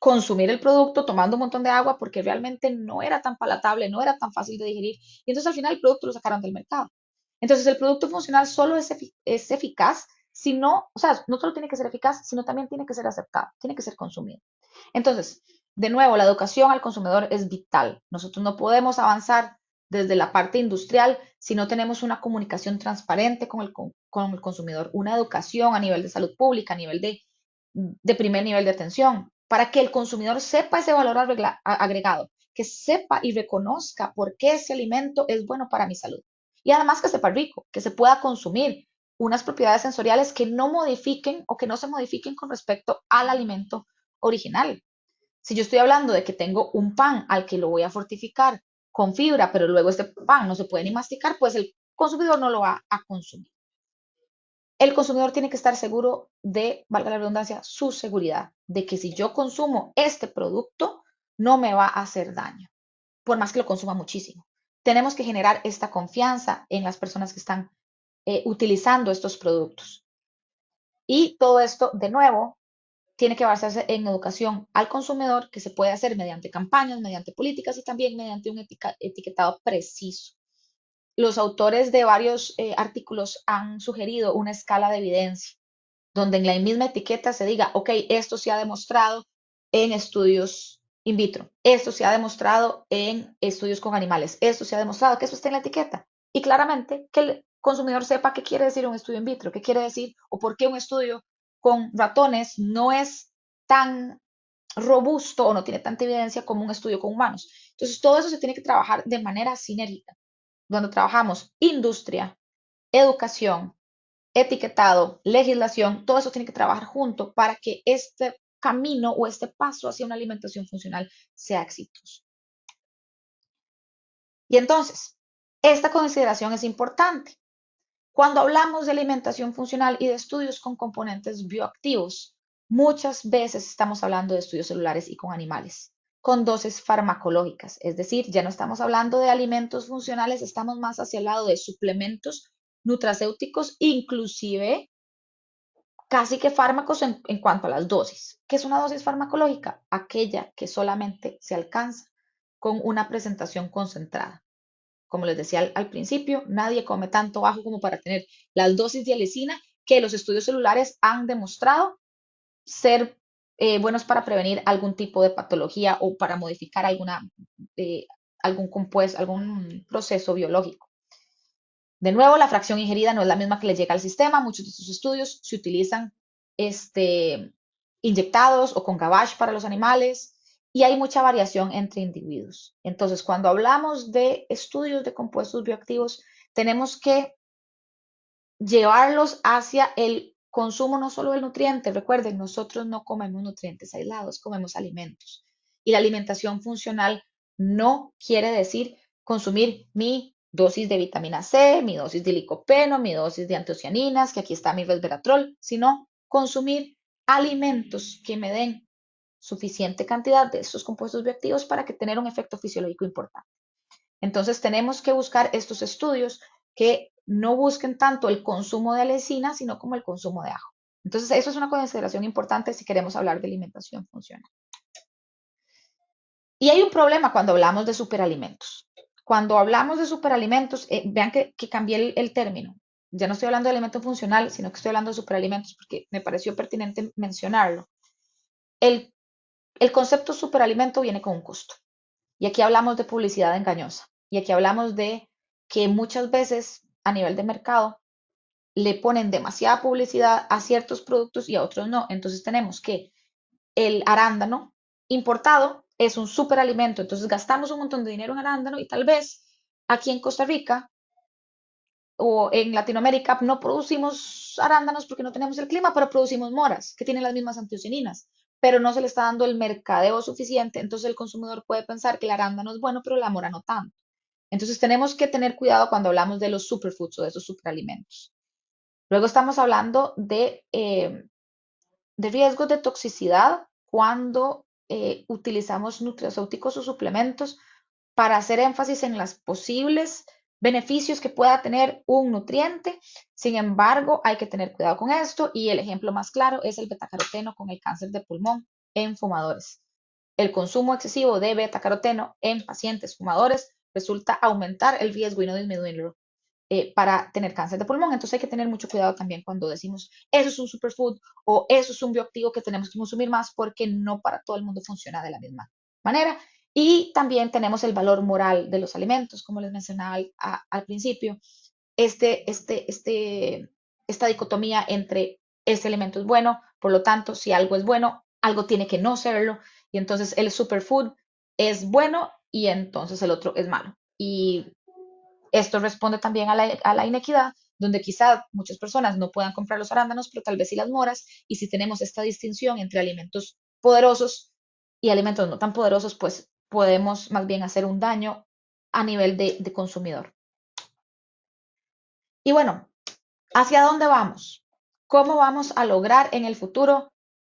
consumir el producto, tomando un montón de agua, porque realmente no era tan palatable, no era tan fácil de digerir. Y entonces al final el producto lo sacaron del mercado. Entonces el producto funcional solo es eficaz si no, o sea, no solo tiene que ser eficaz, sino también tiene que ser aceptado, tiene que ser consumido. Entonces, de nuevo, la educación al consumidor es vital. Nosotros no podemos avanzar desde la parte industrial si no tenemos una comunicación transparente con el consumidor, una educación a nivel de salud pública, a nivel de primer nivel de atención, para que el consumidor sepa ese valor agregado, que sepa y reconozca por qué ese alimento es bueno para mi salud. Y además que sepa rico, que se pueda consumir unas propiedades sensoriales que no modifiquen o que no se modifiquen con respecto al alimento original. Si yo estoy hablando de que tengo un pan al que lo voy a fortificar con fibra, pero luego este pan no se puede ni masticar, pues el consumidor no lo va a consumir. El consumidor tiene que estar seguro de, valga la redundancia, su seguridad, de que si yo consumo este producto, no me va a hacer daño, por más que lo consuma muchísimo. Tenemos que generar esta confianza en las personas que están utilizando estos productos. Y todo esto, de nuevo, tiene que basarse en educación al consumidor que se puede hacer mediante campañas, mediante políticas y también mediante un etiquetado preciso. Los autores de varios artículos han sugerido una escala de evidencia, donde en la misma etiqueta se diga, ok, esto se ha demostrado en estudios in vitro, esto se ha demostrado en estudios con animales, esto se ha demostrado que eso está en la etiqueta. Y claramente que el consumidor sepa qué quiere decir un estudio in vitro, qué quiere decir o por qué un estudio con ratones no es tan robusto o no tiene tanta evidencia como un estudio con humanos. Entonces, todo eso se tiene que trabajar de manera sinérgica, donde trabajamos industria, educación, etiquetado, legislación, todo eso tiene que trabajar junto para que este camino o este paso hacia una alimentación funcional sea exitoso. Y entonces, esta consideración es importante. Cuando hablamos de alimentación funcional y de estudios con componentes bioactivos, muchas veces estamos hablando de estudios celulares y con animales, con dosis farmacológicas, es decir, ya no estamos hablando de alimentos funcionales, estamos más hacia el lado de suplementos nutracéuticos, inclusive casi que fármacos en cuanto a las dosis. ¿Qué es una dosis farmacológica? Aquella que solamente se alcanza con una presentación concentrada. Como les decía al principio, nadie come tanto ajo como para tener las dosis de alicina que los estudios celulares han demostrado ser buenos para prevenir algún tipo de patología o para modificar eh, algún compuesto, algún proceso biológico. De nuevo, la fracción ingerida no es la misma que le llega al sistema. Muchos de estos estudios se utilizan este, inyectados o con gavage para los animales y hay mucha variación entre individuos. Entonces, cuando hablamos de estudios de compuestos bioactivos, tenemos que llevarlos hacia el consumo no solo del nutriente. Recuerden, nosotros no comemos nutrientes aislados, comemos alimentos. Y la alimentación funcional no quiere decir consumir mi dosis de vitamina C, mi dosis de licopeno, mi dosis de antocianinas, que aquí está mi resveratrol, sino consumir alimentos que me den suficiente cantidad de estos compuestos bioactivos para que tener un efecto fisiológico importante. Entonces tenemos que buscar estos estudios que no busquen tanto el consumo de alecina, sino como el consumo de ajo. Entonces, eso es una consideración importante si queremos hablar de alimentación funcional. Y hay un problema cuando hablamos de superalimentos. Cuando hablamos de superalimentos, vean que cambié el término. Ya no estoy hablando de alimento funcional, sino que estoy hablando de superalimentos porque me pareció pertinente mencionarlo. El, el concepto superalimento viene con un costo. Y aquí hablamos de publicidad engañosa. Y aquí hablamos de que muchas veces a nivel de mercado le ponen demasiada publicidad a ciertos productos y a otros no. Entonces tenemos que el arándano importado es un superalimento, entonces gastamos un montón de dinero en arándano y tal vez aquí en Costa Rica o en Latinoamérica no producimos arándanos porque no tenemos el clima, pero producimos moras que tienen las mismas antocianinas, pero no se le está dando el mercadeo suficiente, entonces el consumidor puede pensar que el arándano es bueno, pero la mora no tanto. Entonces tenemos que tener cuidado cuando hablamos de los superfoods o de esos superalimentos. Luego estamos hablando de riesgos de toxicidad cuando utilizamos nutracéuticos o suplementos para hacer énfasis en los posibles beneficios que pueda tener un nutriente. Sin embargo, hay que tener cuidado con esto y el ejemplo más claro es el betacaroteno con el cáncer de pulmón en fumadores. El consumo excesivo de betacaroteno en pacientes fumadores resulta aumentar el riesgo y no disminuirlo para tener cáncer de pulmón. Entonces hay que tener mucho cuidado también cuando decimos eso es un superfood o eso es un bioactivo que tenemos que consumir más porque no para todo el mundo funciona de la misma manera. Y también tenemos el valor moral de los alimentos, como les mencionaba al principio, esta dicotomía entre este alimento es bueno, por lo tanto, si algo es bueno, algo tiene que no serlo, y entonces el superfood es bueno y entonces el otro es malo. Y esto responde también a la inequidad, donde quizá muchas personas no puedan comprar los arándanos, pero tal vez sí las moras, y si tenemos esta distinción entre alimentos poderosos y alimentos no tan poderosos, pues podemos más bien hacer un daño a nivel de consumidor. Y bueno, ¿hacia dónde vamos? ¿Cómo vamos a lograr en el futuro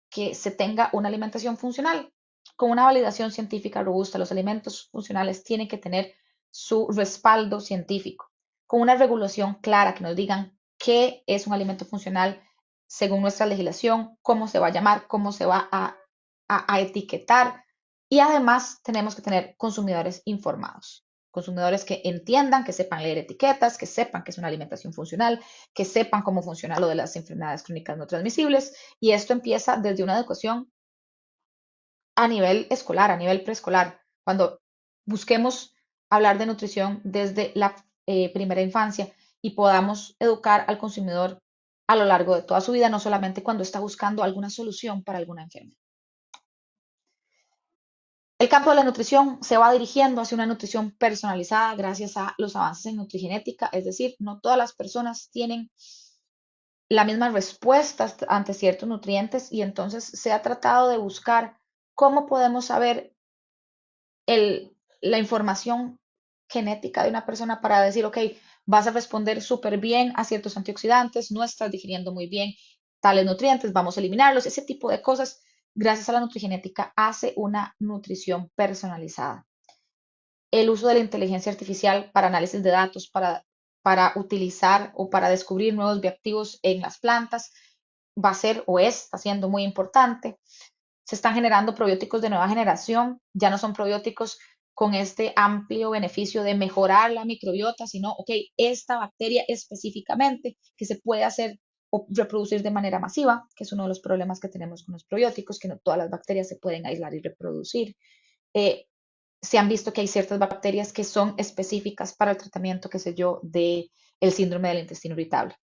que se tenga una alimentación funcional? Con una validación científica robusta, los alimentos funcionales tienen que tener su respaldo científico, con una regulación clara que nos digan qué es un alimento funcional según nuestra legislación, cómo se va a llamar, cómo se va a etiquetar y además tenemos que tener consumidores informados. Consumidores que entiendan, que sepan leer etiquetas, que sepan que es una alimentación funcional, que sepan cómo funciona lo de las enfermedades crónicas no transmisibles. Y esto empieza desde una educación a nivel escolar, a nivel preescolar, cuando busquemos hablar de nutrición desde la primera infancia y podamos educar al consumidor a lo largo de toda su vida, no solamente cuando está buscando alguna solución para alguna enfermedad. El campo de la nutrición se va dirigiendo hacia una nutrición personalizada gracias a los avances en nutrigenética, es decir, no todas las personas tienen la misma respuesta ante ciertos nutrientes y entonces se ha tratado de buscar cómo podemos saber la información genética de una persona para decir, ok, vas a responder súper bien a ciertos antioxidantes, no estás digiriendo muy bien tales nutrientes, vamos a eliminarlos, ese tipo de cosas, gracias a la nutrigenética, hace una nutrición personalizada. El uso de la inteligencia artificial para análisis de datos, para utilizar o para descubrir nuevos bioactivos en las plantas, va a ser o está siendo muy importante. Se están generando probióticos de nueva generación, ya no son probióticos con este amplio beneficio de mejorar la microbiota, sino, ok, esta bacteria específicamente que se puede hacer o reproducir de manera masiva, que es uno de los problemas que tenemos con los probióticos, que no todas las bacterias se pueden aislar y reproducir. Eh, Se han visto que hay ciertas bacterias que son específicas para el tratamiento, qué sé yo, de el síndrome del intestino irritable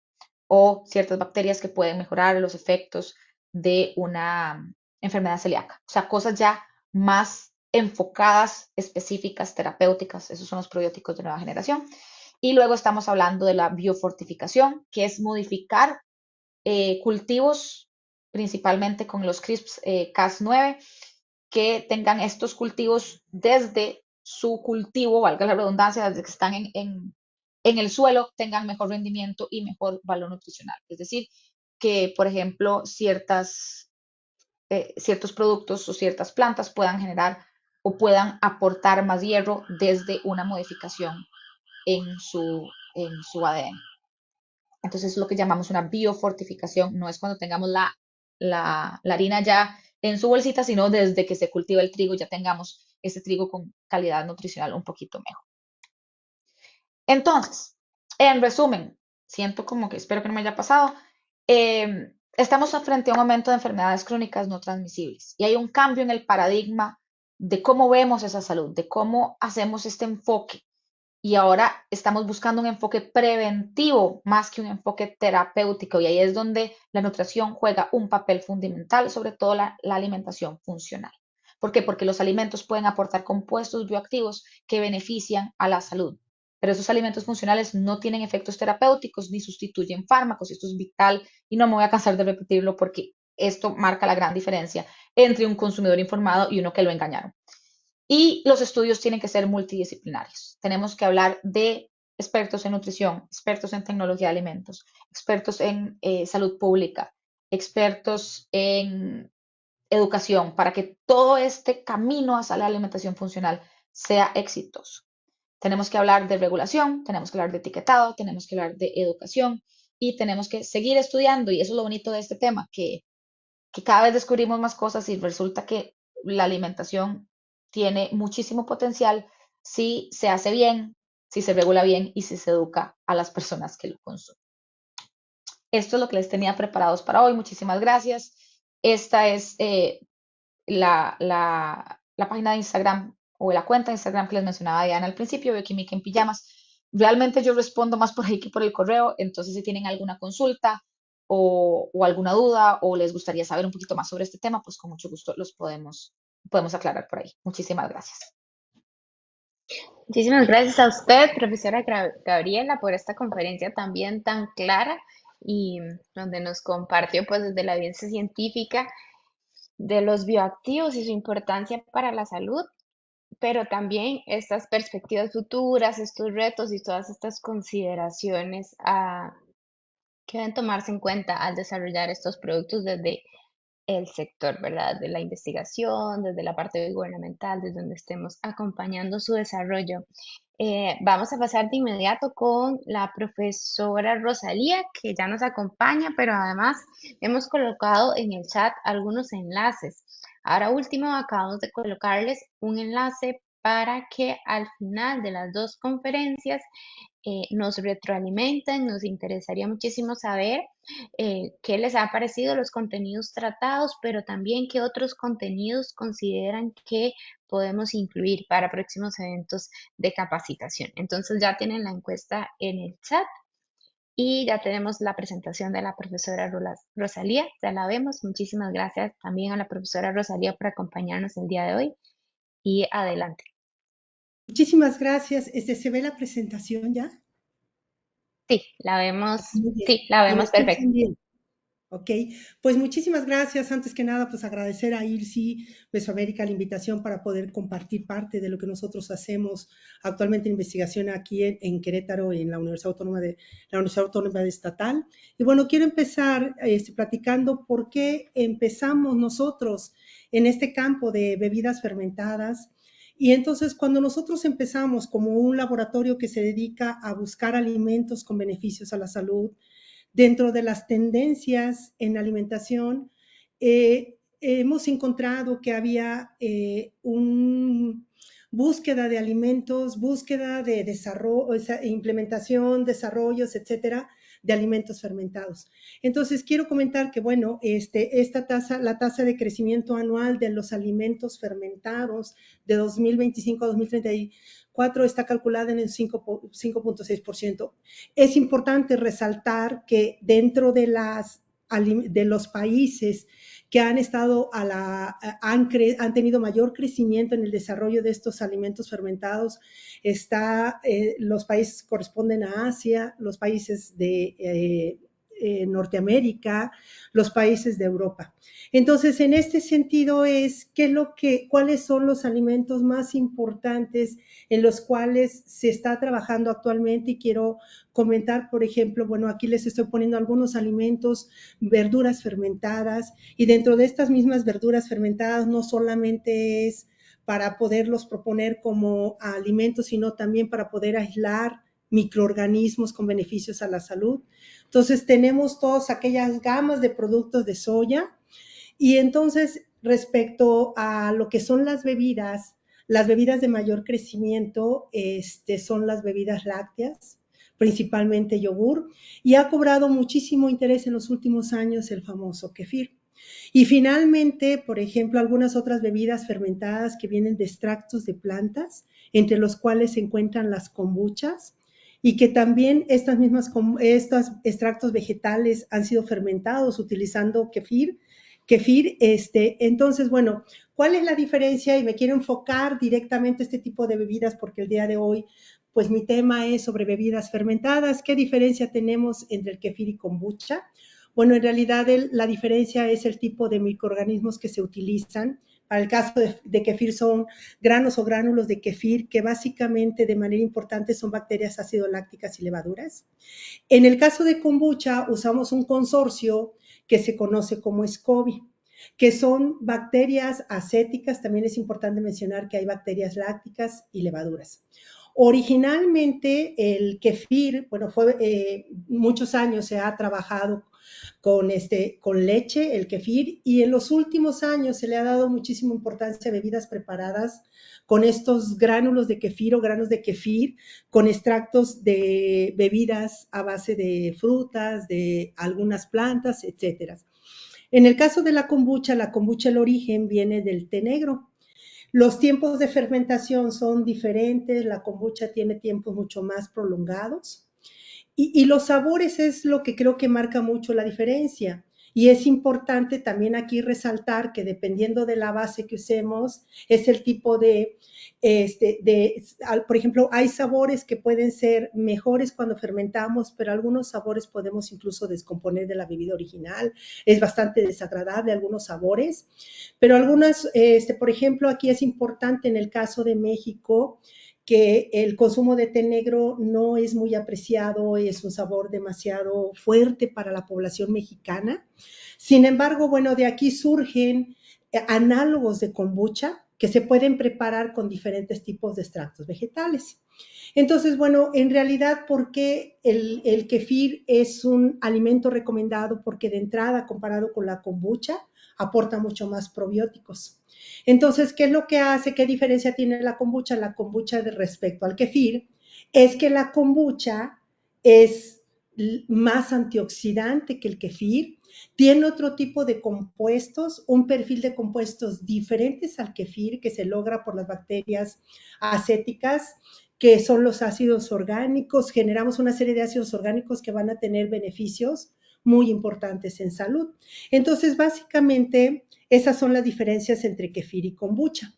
o ciertas bacterias que pueden mejorar los efectos de una enfermedad celíaca. O sea, cosas ya más enfocadas, específicas, terapéuticas. Esos son los probióticos de nueva generación. Y luego estamos hablando de la biofortificación, que es modificar cultivos, principalmente con los CRISPS Cas9, que tengan estos cultivos desde su cultivo, valga la redundancia, desde que están en el suelo, tengan mejor rendimiento y mejor valor nutricional. Es decir, que, por ejemplo, ciertos productos o ciertas plantas puedan generar o puedan aportar más hierro desde una modificación en su ADN. Entonces, es lo que llamamos una biofortificación. No es cuando tengamos la harina ya en su bolsita, sino desde que se cultiva el trigo ya tengamos ese trigo con calidad nutricional un poquito mejor. Entonces, en resumen, siento como que espero que no me haya pasado. Estamos frente a un aumento de enfermedades crónicas no transmisibles y hay un cambio en el paradigma de cómo vemos esa salud, de cómo hacemos este enfoque. Y ahora estamos buscando un enfoque preventivo más que un enfoque terapéutico. Y ahí es donde la nutrición juega un papel fundamental, sobre todo la alimentación funcional. ¿Por qué? Porque los alimentos pueden aportar compuestos bioactivos que benefician a la salud. Pero esos alimentos funcionales no tienen efectos terapéuticos ni sustituyen fármacos. Esto es vital y no me voy a cansar de repetirlo porque esto marca la gran diferencia entre un consumidor informado y uno que lo engañaron. Y los estudios tienen que ser multidisciplinarios. Tenemos que hablar de expertos en nutrición, expertos en tecnología de alimentos, expertos en salud pública, expertos en educación, para que todo este camino hacia la alimentación funcional sea exitoso. Tenemos que hablar de regulación, tenemos que hablar de etiquetado, tenemos que hablar de educación y tenemos que seguir estudiando. Y eso es lo bonito de este tema, que cada vez descubrimos más cosas y resulta que la alimentación tiene muchísimo potencial si se hace bien, si se regula bien y si se educa a las personas que lo consumen. Esto es lo que les tenía preparados para hoy. Muchísimas gracias. Esta es la página de Instagram o la cuenta de Instagram que les mencionaba Diana al principio, Bioquímica en Pijamas. Realmente yo respondo más por ahí que por el correo, entonces si tienen alguna consulta o alguna duda o les gustaría saber un poquito más sobre este tema, pues con mucho gusto los podemos aclarar por ahí. Muchísimas gracias. Muchísimas gracias a usted, profesora Gabriela, por esta conferencia también tan clara y donde nos compartió pues desde la evidencia científica de los bioactivos y su importancia para la salud, pero también estas perspectivas futuras, estos retos y todas estas consideraciones que deben tomarse en cuenta al desarrollar estos productos desde el sector, ¿verdad? De la investigación, desde la parte gubernamental, desde donde estemos acompañando su desarrollo. Vamos a pasar de inmediato con la profesora Rosalía, que ya nos acompaña, pero además hemos colocado en el chat algunos enlaces. Ahora último, acabamos de colocarles un enlace para que al final de las dos conferencias nos retroalimenten. Nos interesaría muchísimo saber qué les ha parecido los contenidos tratados, pero también qué otros contenidos consideran que podemos incluir para próximos eventos de capacitación. Entonces ya tienen la encuesta en el chat y ya tenemos la presentación de la profesora Rosalía, ya la vemos. Muchísimas gracias también a la profesora Rosalía por acompañarnos el día de hoy y adelante. Muchísimas gracias. ¿Se ve la presentación ya? Sí, la vemos, Muy bien. sí, la ¿Y me vemos perfecto. escuchan bien? Ok, pues muchísimas gracias. Antes que nada, pues agradecer a IRSI Mesoamérica la invitación para poder compartir parte de lo que nosotros hacemos actualmente en investigación aquí en Querétaro, en la Universidad Autónoma de Estatal. Y bueno, quiero empezar platicando por qué empezamos nosotros en este campo de bebidas fermentadas. Y entonces, cuando nosotros empezamos como un laboratorio que se dedica a buscar alimentos con beneficios a la salud, dentro de las tendencias en alimentación, hemos encontrado que había una búsqueda de alimentos, búsqueda de desarrollo, o sea, implementación, desarrollos, etcétera, de alimentos fermentados. Entonces, quiero comentar que, bueno, esta tasa, la tasa de crecimiento anual de los alimentos fermentados de 2025 a 2034 está calculada en el 5.6%. Es importante resaltar que dentro de los países que han tenido mayor crecimiento en el desarrollo de estos alimentos fermentados, los países corresponden a Asia, los países de Norteamérica, los países de Europa. Entonces, en este sentido ¿cuáles son los alimentos más importantes en los cuales se está trabajando actualmente? Y quiero comentar, por ejemplo, bueno, aquí les estoy poniendo algunos alimentos, verduras fermentadas, y dentro de estas mismas verduras fermentadas no solamente es para poderlos proponer como alimentos, sino también para poder aislar microorganismos con beneficios a la salud. Entonces tenemos todas aquellas gamas de productos de soya y entonces respecto a lo que son las bebidas de mayor crecimiento son las bebidas lácteas, principalmente yogur, y ha cobrado muchísimo interés en los últimos años el famoso kefir. Y finalmente, por ejemplo, algunas otras bebidas fermentadas que vienen de extractos de plantas, entre los cuales se encuentran las kombuchas, y que también estos extractos vegetales han sido fermentados utilizando kefir. Entonces, bueno, ¿cuál es la diferencia? Y me quiero enfocar directamente a este tipo de bebidas porque el día de hoy, pues mi tema es sobre bebidas fermentadas. ¿Qué diferencia tenemos entre el kefir y kombucha? Bueno, en realidad la diferencia es el tipo de microorganismos que se utilizan. Para el caso de kefir son granos o gránulos de kefir que básicamente de manera importante son bacterias ácido lácticas y levaduras. En el caso de kombucha usamos un consorcio que se conoce como SCOBY, que son bacterias acéticas. También es importante mencionar que hay bacterias lácticas y levaduras. Originalmente el kefir, bueno, muchos años se ha trabajado con leche, el kefir, y en los últimos años se le ha dado muchísima importancia a bebidas preparadas con estos gránulos de kefir o granos de kefir, con extractos de bebidas a base de frutas, de algunas plantas, etcétera. En el caso de la kombucha, el origen viene del té negro. Los tiempos de fermentación son diferentes, la kombucha tiene tiempos mucho más prolongados. Y los sabores es lo que creo que marca mucho la diferencia. Y es importante también aquí resaltar que dependiendo de la base que usemos, es el tipo por ejemplo, hay sabores que pueden ser mejores cuando fermentamos, pero algunos sabores podemos incluso descomponer de la bebida original. Es bastante desagradable algunos sabores, pero algunas, por ejemplo, aquí es importante en el caso de México, que el consumo de té negro no es muy apreciado, es un sabor demasiado fuerte para la población mexicana. Sin embargo, bueno, de aquí surgen análogos de kombucha que se pueden preparar con diferentes tipos de extractos vegetales. Entonces, bueno, en realidad, ¿por qué el kefir es un alimento recomendado? Porque de entrada, comparado con la kombucha, aporta mucho más probióticos. Entonces, ¿qué es lo que hace? ¿Qué diferencia tiene la kombucha? La kombucha respecto al kefir es que la kombucha es más antioxidante que el kefir, tiene otro tipo de compuestos, un perfil de compuestos diferentes al kefir que se logra por las bacterias acéticas, que son los ácidos orgánicos. Generamos una serie de ácidos orgánicos que van a tener beneficios muy importantes en salud. Entonces, básicamente, esas son las diferencias entre kefir y kombucha.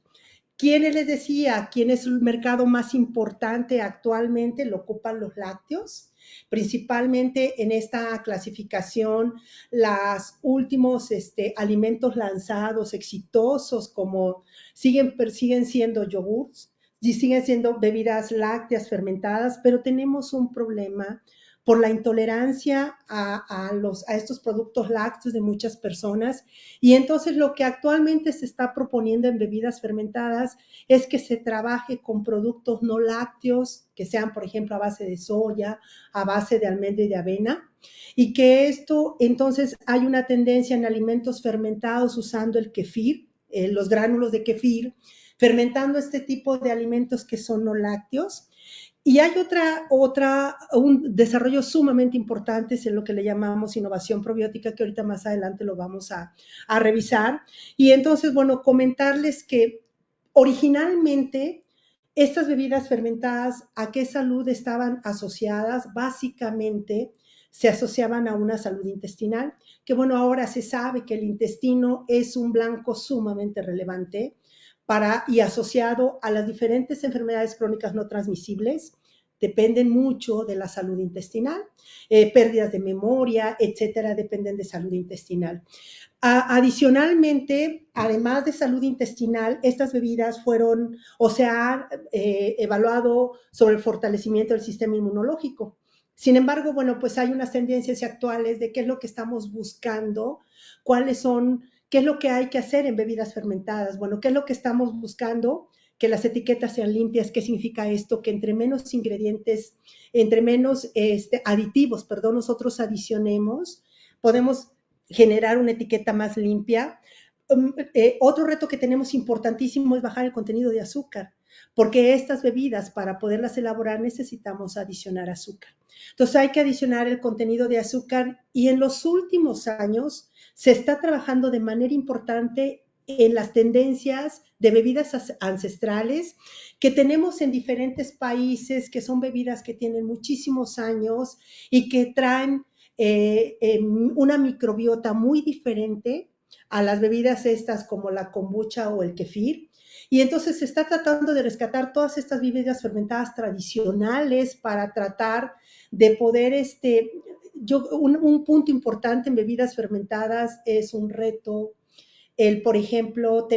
¿Quiénes les decía? ¿Quién es el mercado más importante actualmente? Lo ocupan los lácteos. Principalmente en esta clasificación, los últimos alimentos lanzados exitosos como siguen siendo yogurts y siguen siendo bebidas lácteas fermentadas, pero tenemos un problema por la intolerancia a estos productos lácteos de muchas personas. Y entonces lo que actualmente se está proponiendo en bebidas fermentadas es que se trabaje con productos no lácteos, que sean, por ejemplo, a base de soya, a base de almendra y de avena, y que esto, entonces, hay una tendencia en alimentos fermentados usando el kefir, los gránulos de kefir, fermentando este tipo de alimentos que son no lácteos. Y hay un desarrollo sumamente importante, es en lo que le llamamos innovación probiótica, que ahorita más adelante lo vamos a revisar. Y entonces, bueno, comentarles que originalmente estas bebidas fermentadas, ¿a qué salud estaban asociadas? Básicamente se asociaban a una salud intestinal, que bueno, ahora se sabe que el intestino es un blanco sumamente relevante y asociado a las diferentes enfermedades crónicas no transmisibles, dependen mucho de la salud intestinal, pérdidas de memoria, etcétera, dependen de salud intestinal. Adicionalmente, además de salud intestinal, estas bebidas se ha evaluado sobre el fortalecimiento del sistema inmunológico. Sin embargo, bueno, pues hay unas tendencias actuales de qué es lo que estamos buscando, qué es lo que hay que hacer en bebidas fermentadas. Bueno, ¿qué es lo que estamos buscando? que las etiquetas sean limpias. ¿Qué significa esto? Que entre menos ingredientes, entre menos aditivos, perdón, nosotros adicionemos, podemos generar una etiqueta más limpia. Otro reto que tenemos importantísimo es bajar el contenido de azúcar, porque estas bebidas, para poderlas elaborar, necesitamos adicionar azúcar. Entonces hay que adicionar el contenido de azúcar, y en los últimos años se está trabajando de manera importante en las tendencias de bebidas ancestrales que tenemos en diferentes países, que son bebidas que tienen muchísimos años y que traen una microbiota muy diferente a las bebidas estas como la kombucha o el kefir. Y entonces se está tratando de rescatar todas estas bebidas fermentadas tradicionales para tratar de poder, un punto importante en bebidas fermentadas es un reto. Por ejemplo,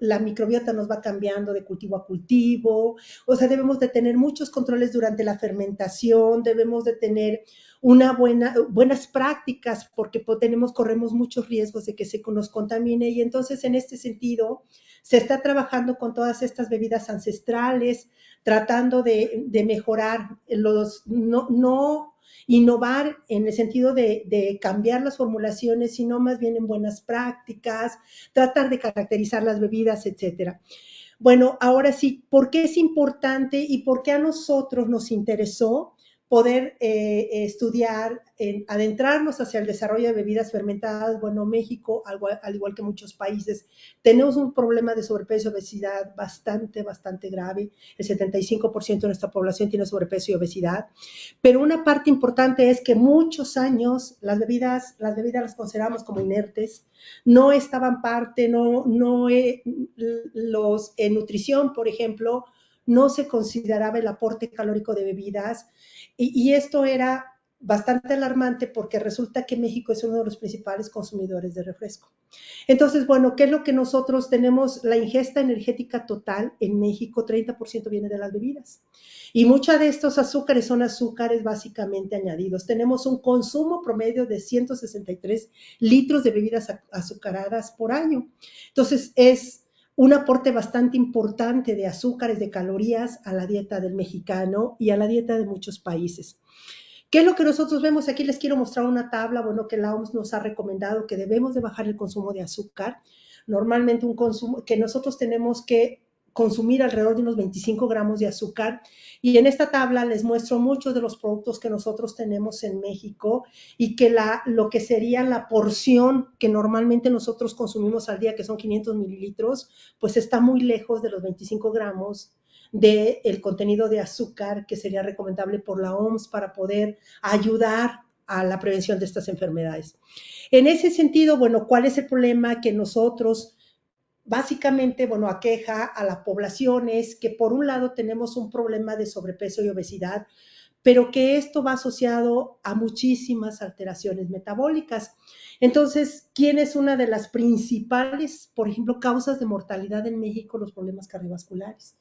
la microbiota nos va cambiando de cultivo a cultivo, o sea, debemos de tener muchos controles durante la fermentación, debemos de tener buenas prácticas, porque corremos muchos riesgos de que se nos contamine, y entonces en este sentido se está trabajando con todas estas bebidas ancestrales, tratando de mejorar no innovar en el sentido de cambiar las formulaciones, sino más bien en buenas prácticas, tratar de caracterizar las bebidas, etcétera. Bueno, ahora sí, ¿por qué es importante y por qué a nosotros nos interesó poder estudiar, adentrarnos hacia el desarrollo de bebidas fermentadas? Bueno, México, al igual que muchos países, tenemos un problema de sobrepeso y obesidad bastante grave. El 75% de nuestra población tiene sobrepeso y obesidad. Pero una parte importante es que muchos años las bebidas las consideramos como inertes, no estaban parte, en nutrición, por ejemplo, no se consideraba el aporte calórico de bebidas, y esto era bastante alarmante porque resulta que México es uno de los principales consumidores de refresco. Entonces, bueno, ¿qué es lo que nosotros tenemos? La ingesta energética total en México, 30% viene de las bebidas. Y muchos de estos azúcares son azúcares básicamente añadidos. Tenemos un consumo promedio de 163 litros de bebidas azucaradas por año. Entonces, es un aporte bastante importante de azúcares, de calorías a la dieta del mexicano y a la dieta de muchos países. ¿Qué es lo que nosotros vemos? Aquí les quiero mostrar una tabla, bueno, que la OMS nos ha recomendado que debemos de bajar el consumo de azúcar. Normalmente un consumo que nosotros tenemos que consumir alrededor de unos 25 gramos de azúcar, y en esta tabla les muestro muchos de los productos que nosotros tenemos en México y que lo que sería la porción que normalmente nosotros consumimos al día, que son 500 mililitros, pues está muy lejos de los 25 gramos del contenido de azúcar que sería recomendable por la OMS para poder ayudar a la prevención de estas enfermedades. En ese sentido, bueno, ¿cuál es el problema que nosotros básicamente, bueno, aqueja a la población? Es que por un lado tenemos un problema de sobrepeso y obesidad, pero que esto va asociado a muchísimas alteraciones metabólicas. Entonces, ¿quién es una de las principales, por ejemplo, causas de mortalidad en México? Los problemas cardiovasculares.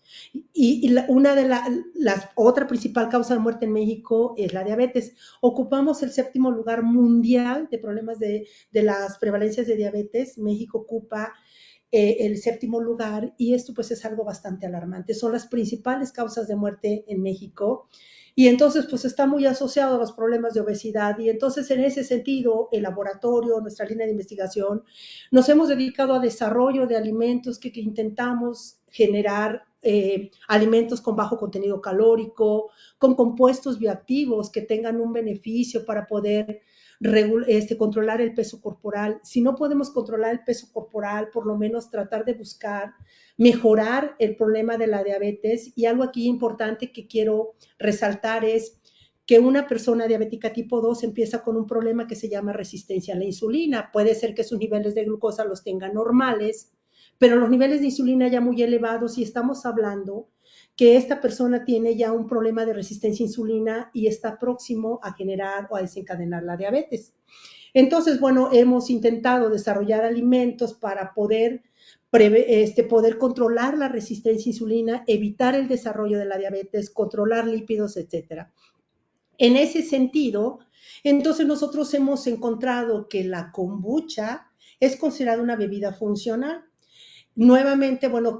Otra principal causa de muerte en México es la diabetes. Ocupamos el 7º lugar mundial de problemas de las prevalencias de diabetes. México ocupa el 7º lugar, y esto pues es algo bastante alarmante. Son las principales causas de muerte en México. Y entonces, pues está muy asociado a los problemas de obesidad. Y entonces, en ese sentido, el laboratorio, nuestra línea de investigación, nos hemos dedicado a desarrollo de alimentos que intentamos generar alimentos con bajo contenido calórico, con compuestos bioactivos que tengan un beneficio para poder controlar el peso corporal. Si no podemos controlar el peso corporal, por lo menos tratar de buscar mejorar el problema de la diabetes. Y algo aquí importante que quiero resaltar es que una persona diabética tipo 2 empieza con un problema que se llama resistencia a la insulina. Puede ser que sus niveles de glucosa los tenga normales, pero los niveles de insulina ya muy elevados, y estamos hablando que esta persona tiene ya un problema de resistencia a insulina y está próximo a generar o a desencadenar la diabetes. Entonces, bueno, hemos intentado desarrollar alimentos para poder controlar la resistencia a insulina, evitar el desarrollo de la diabetes, controlar lípidos, etcétera. En ese sentido, entonces nosotros hemos encontrado que la kombucha es considerada una bebida funcional. nuevamente, bueno,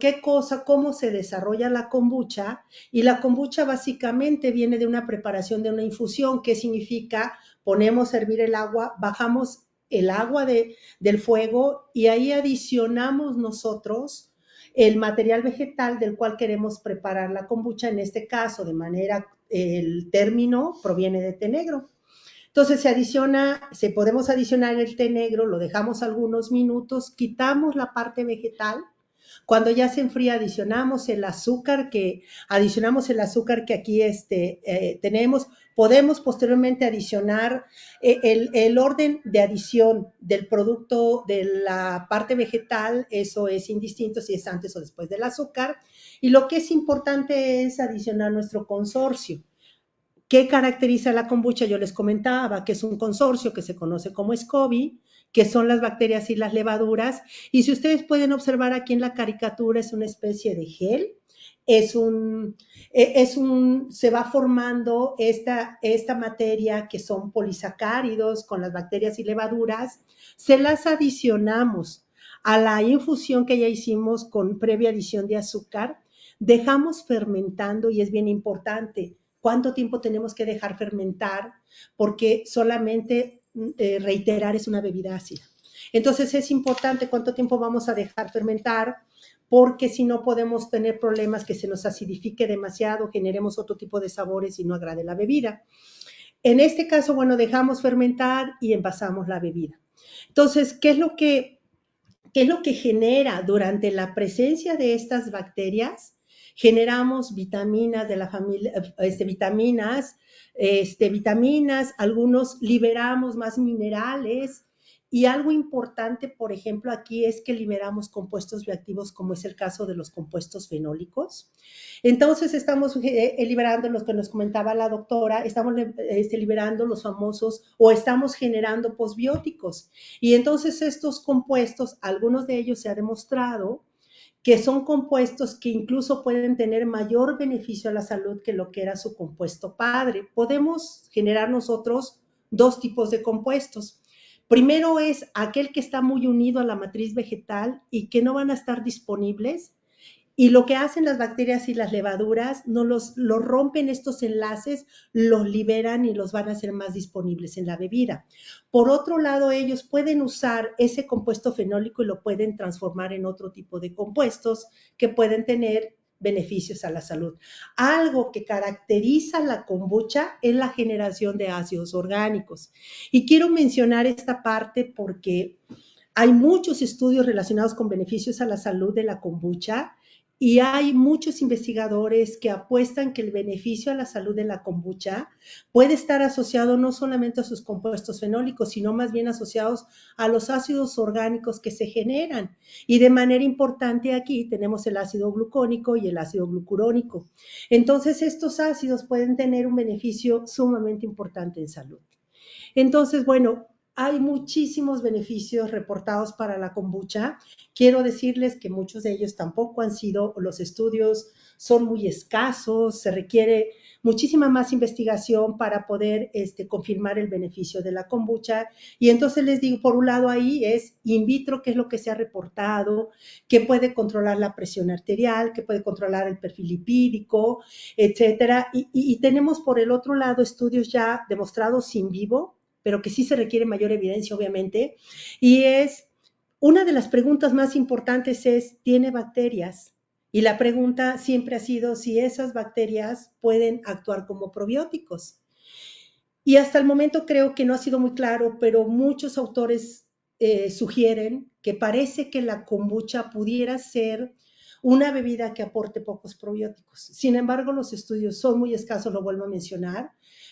cómo se desarrolla la kombucha. Y la kombucha básicamente viene de una preparación de una infusión. ¿Qué significa? Ponemos a hervir el agua, bajamos el agua del fuego y ahí adicionamos nosotros el material vegetal del cual queremos preparar la kombucha. En este caso, el término proviene de té negro. Entonces podemos adicionar el té negro, lo dejamos algunos minutos, quitamos la parte vegetal. Cuando ya se enfría, adicionamos el azúcar que aquí tenemos. Podemos posteriormente adicionar el orden de adición del producto de la parte vegetal, eso es indistinto si es antes o después del azúcar. Y lo que es importante es adicionar nuestro consorcio. ¿Qué caracteriza la kombucha? Yo les comentaba que es un consorcio que se conoce como SCOBY, que son las bacterias y las levaduras. Y si ustedes pueden observar aquí en la caricatura, es una especie de gel. Se va formando esta materia que son polisacáridos con las bacterias y levaduras. Se las adicionamos a la infusión que ya hicimos con previa adición de azúcar. Dejamos fermentando y es bien importante cuánto tiempo tenemos que dejar fermentar, porque solamente reiterar es una bebida ácida. Entonces es importante cuánto tiempo vamos a dejar fermentar, porque si no podemos tener problemas que se nos acidifique demasiado, generemos otro tipo de sabores y no agrade la bebida. En este caso, bueno, dejamos fermentar y envasamos la bebida. Entonces, ¿qué es lo que genera durante la presencia de estas bacterias? Generamos vitaminas de la familia, vitaminas, algunos liberamos más minerales. Y algo importante, por ejemplo, aquí es que liberamos compuestos bioactivos, como es el caso de los compuestos fenólicos. Entonces, estamos liberando los que nos comentaba la doctora, estamos liberando los famosos, o estamos generando posbióticos. Y entonces estos compuestos, algunos de ellos se ha demostrado que son compuestos que incluso pueden tener mayor beneficio a la salud que lo que era su compuesto padre. Podemos generar nosotros dos tipos de compuestos. Primero es aquel que está muy unido a la matriz vegetal y que no van a estar disponibles. Y lo que hacen las bacterias y las levaduras, no los rompen estos enlaces, los liberan y los van a hacer más disponibles en la bebida. Por otro lado, ellos pueden usar ese compuesto fenólico y lo pueden transformar en otro tipo de compuestos que pueden tener beneficios a la salud. Algo que caracteriza la kombucha es la generación de ácidos orgánicos. Y quiero mencionar esta parte porque hay muchos estudios relacionados con beneficios a la salud de la kombucha. Y hay muchos investigadores que apuestan que el beneficio a la salud de la kombucha puede estar asociado no solamente a sus compuestos fenólicos, sino más bien asociados a los ácidos orgánicos que se generan. Y de manera importante aquí tenemos el ácido glucónico y el ácido glucurónico. Entonces, estos ácidos pueden tener un beneficio sumamente importante en salud. Entonces, bueno, hay muchísimos beneficios reportados para la kombucha. Quiero decirles que muchos de ellos tampoco han sido, los estudios son muy escasos, se requiere muchísima más investigación para poder confirmar el beneficio de la kombucha. Y entonces les digo, por un lado ahí es in vitro, que es lo que se ha reportado, que puede controlar la presión arterial, que puede controlar el perfil lipídico, etcétera. Y tenemos por el otro lado estudios ya demostrados in vivo, pero que sí se requiere mayor evidencia, obviamente, y es, una de las preguntas más importantes es, ¿tiene bacterias? Y la pregunta siempre ha sido si esas bacterias pueden actuar como probióticos. Y hasta el momento creo que no ha sido muy claro, pero muchos autores sugieren que parece que la kombucha pudiera ser una bebida que aporte pocos probióticos. Sin embargo, los estudios son muy escasos, lo vuelvo a mencionar,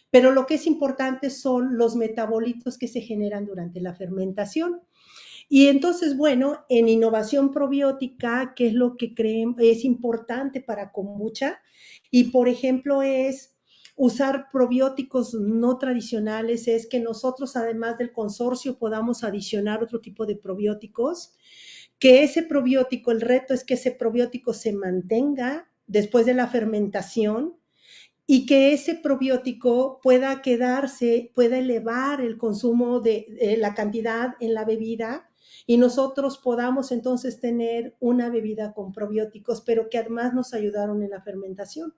pero lo que es importante son los metabolitos que se generan durante la fermentación. Y entonces, bueno, en innovación probiótica, ¿qué es lo que creen es importante para kombucha? Y, por ejemplo, es usar probióticos no tradicionales, es que nosotros, además del consorcio, podamos adicionar otro tipo de probióticos, que ese probiótico, el reto es que ese probiótico se mantenga después de la fermentación y que ese probiótico pueda quedarse, pueda elevar el consumo de la cantidad en la bebida y nosotros podamos entonces tener una bebida con probióticos, pero que además nos ayudaron en la fermentación.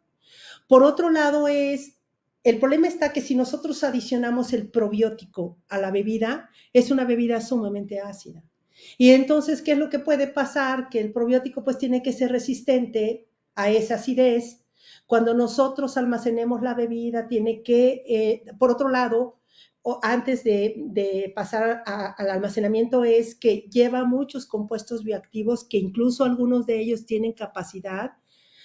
Por otro lado el problema está que si nosotros adicionamos el probiótico a la bebida, es una bebida sumamente ácida. Y entonces, ¿qué es lo que puede pasar? Que el probiótico pues tiene que ser resistente a esa acidez. Cuando nosotros almacenemos la bebida, tiene que, por otro lado, antes de pasar al almacenamiento, es que lleva muchos compuestos bioactivos que incluso algunos de ellos tienen capacidad,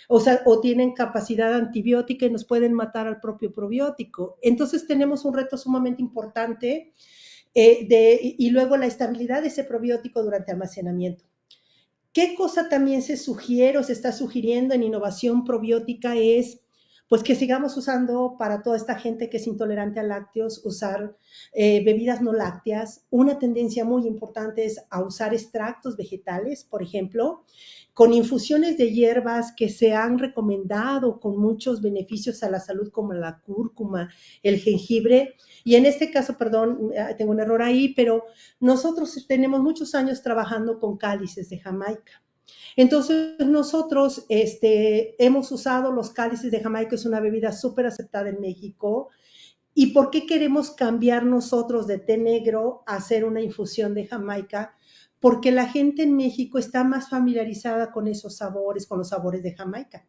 o sea, o tienen capacidad antibiótica y nos pueden matar al propio probiótico. Entonces tenemos un reto sumamente importante y luego la estabilidad de ese probiótico durante almacenamiento. ¿Qué cosa también se sugiere o se está sugiriendo en innovación probiótica? Es pues que sigamos usando para toda esta gente que es intolerante a lácteos, usar bebidas no lácteas. Una tendencia muy importante es a usar extractos vegetales, por ejemplo, con infusiones de hierbas que se han recomendado con muchos beneficios a la salud, como la cúrcuma, el jengibre. Y en este caso, perdón, tengo un error ahí, pero nosotros tenemos muchos años trabajando con cálices de Jamaica. Entonces nosotros hemos usado los cálices de Jamaica, es una bebida súper aceptada en México. ¿Y por qué queremos cambiar nosotros de té negro a hacer una infusión de Jamaica? Porque la gente en México está más familiarizada con esos sabores, con los sabores de Jamaica.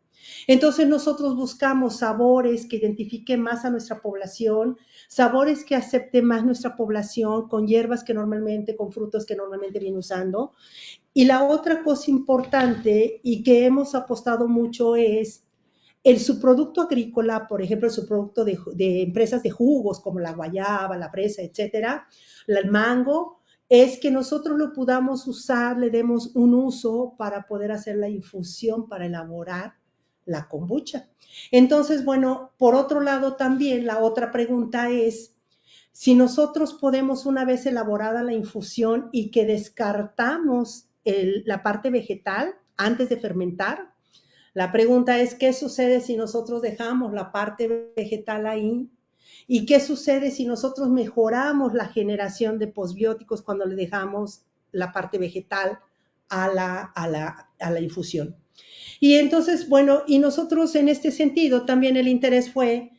Entonces nosotros buscamos sabores que identifiquen más a nuestra población, sabores que acepte más nuestra población, con hierbas que normalmente, con frutos que normalmente viene usando. Y la otra cosa importante y que hemos apostado mucho es el subproducto agrícola, por ejemplo, el subproducto de empresas de jugos como la guayaba, la fresa, etcétera, el mango, es que nosotros lo podamos usar, le demos un uso para poder hacer la infusión para elaborar la kombucha. Entonces, bueno, por otro lado también la otra pregunta es si nosotros podemos, una vez elaborada la infusión y que descartamos la parte vegetal antes de fermentar, la pregunta es, ¿qué sucede si nosotros dejamos la parte vegetal ahí? ¿Y qué sucede si nosotros mejoramos la generación de posbióticos cuando le dejamos la parte vegetal a la infusión? Y entonces, bueno, y nosotros en este sentido también el interés fue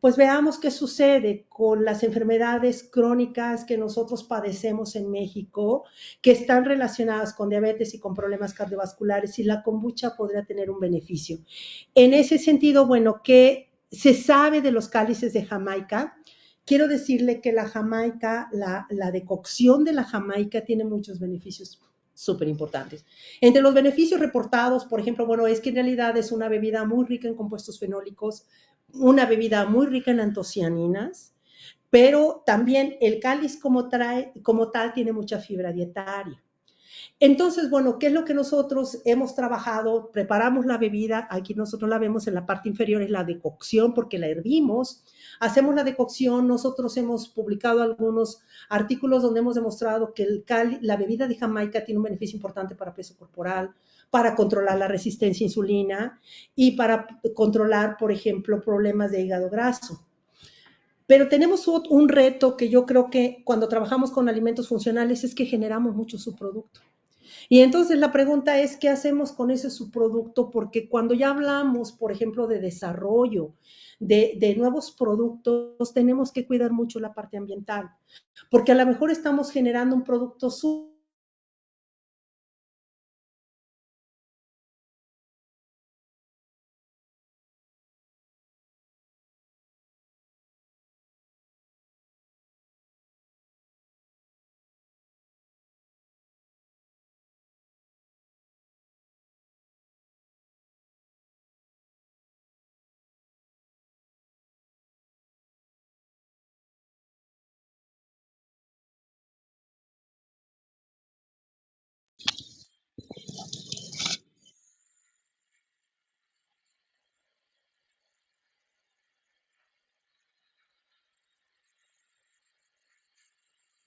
pues veamos qué sucede con las enfermedades crónicas que nosotros padecemos en México, que están relacionadas con diabetes y con problemas cardiovasculares, y la kombucha podría tener un beneficio. En ese sentido, bueno, ¿qué se sabe de los cálices de Jamaica? Quiero decirle que la Jamaica, la decocción de la Jamaica tiene muchos beneficios súper importantes. Entre los beneficios reportados, por ejemplo, bueno, es que en realidad es una bebida muy rica en compuestos fenólicos, una bebida muy rica en antocianinas, pero también el cáliz como tal tiene mucha fibra dietaria. Entonces, bueno, ¿qué es lo que nosotros hemos trabajado? Preparamos la bebida, aquí nosotros la vemos en la parte inferior, es la decocción porque la hervimos, hacemos la decocción, nosotros hemos publicado algunos artículos donde hemos demostrado que la bebida de Jamaica tiene un beneficio importante para peso corporal, para controlar la resistencia a insulina y para controlar, por ejemplo, problemas de hígado graso. Pero tenemos un reto que yo creo que cuando trabajamos con alimentos funcionales es que generamos mucho subproducto. Y entonces la pregunta es, ¿qué hacemos con ese subproducto? Porque cuando ya hablamos, por ejemplo, de desarrollo, de nuevos productos, tenemos que cuidar mucho la parte ambiental, porque a lo mejor estamos generando un producto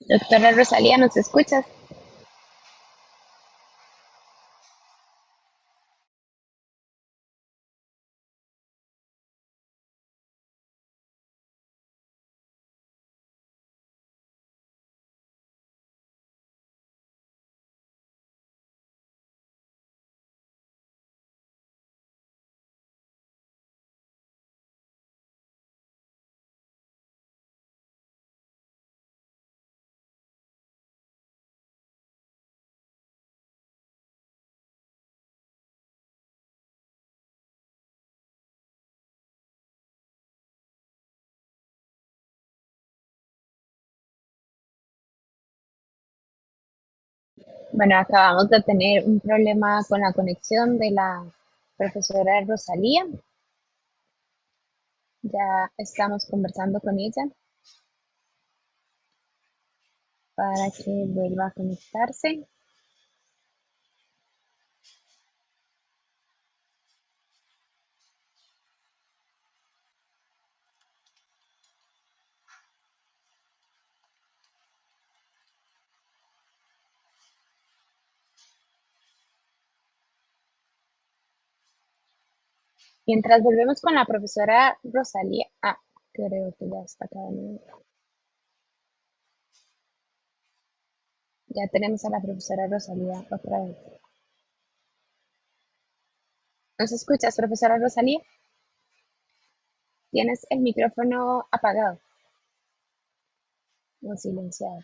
Doctora Rosalía, ¿nos escuchas? Bueno, acabamos de tener un problema con la conexión de la profesora Rosalía. Ya estamos conversando con ella para que vuelva a conectarse. Mientras volvemos con la profesora Rosalía. Creo que ya está acabando. Ya tenemos a la profesora Rosalía otra vez. ¿Nos escuchas, profesora Rosalía? Tienes el micrófono apagado o silenciado.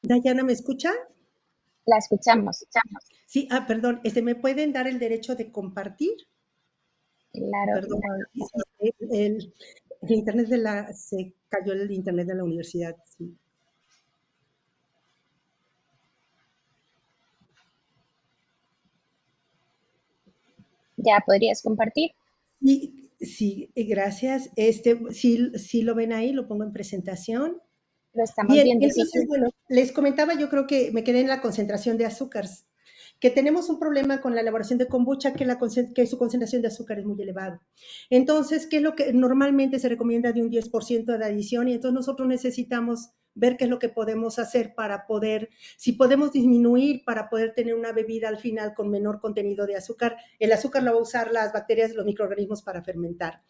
Dayana, ¿me escucha? La escuchamos. Sí, perdón, ¿me pueden dar el derecho de compartir? Claro, Perdón, el internet se cayó el internet de la universidad, sí. ya podrías compartir. Sí, sí, gracias. Sí lo ven ahí, lo pongo en presentación. Lo estamos Bien, viendo, sí. entonces, bueno, les comentaba, yo creo que me quedé en la concentración de azúcares, que tenemos un problema con la elaboración de kombucha, que su concentración de azúcar es muy elevada. Entonces, ¿qué es lo que normalmente se recomienda de un 10% de adición? Y entonces nosotros necesitamos ver qué es lo que podemos hacer para poder, si podemos disminuir para poder tener una bebida al final con menor contenido de azúcar. El azúcar lo va a usar las bacterias, los microorganismos para fermentar.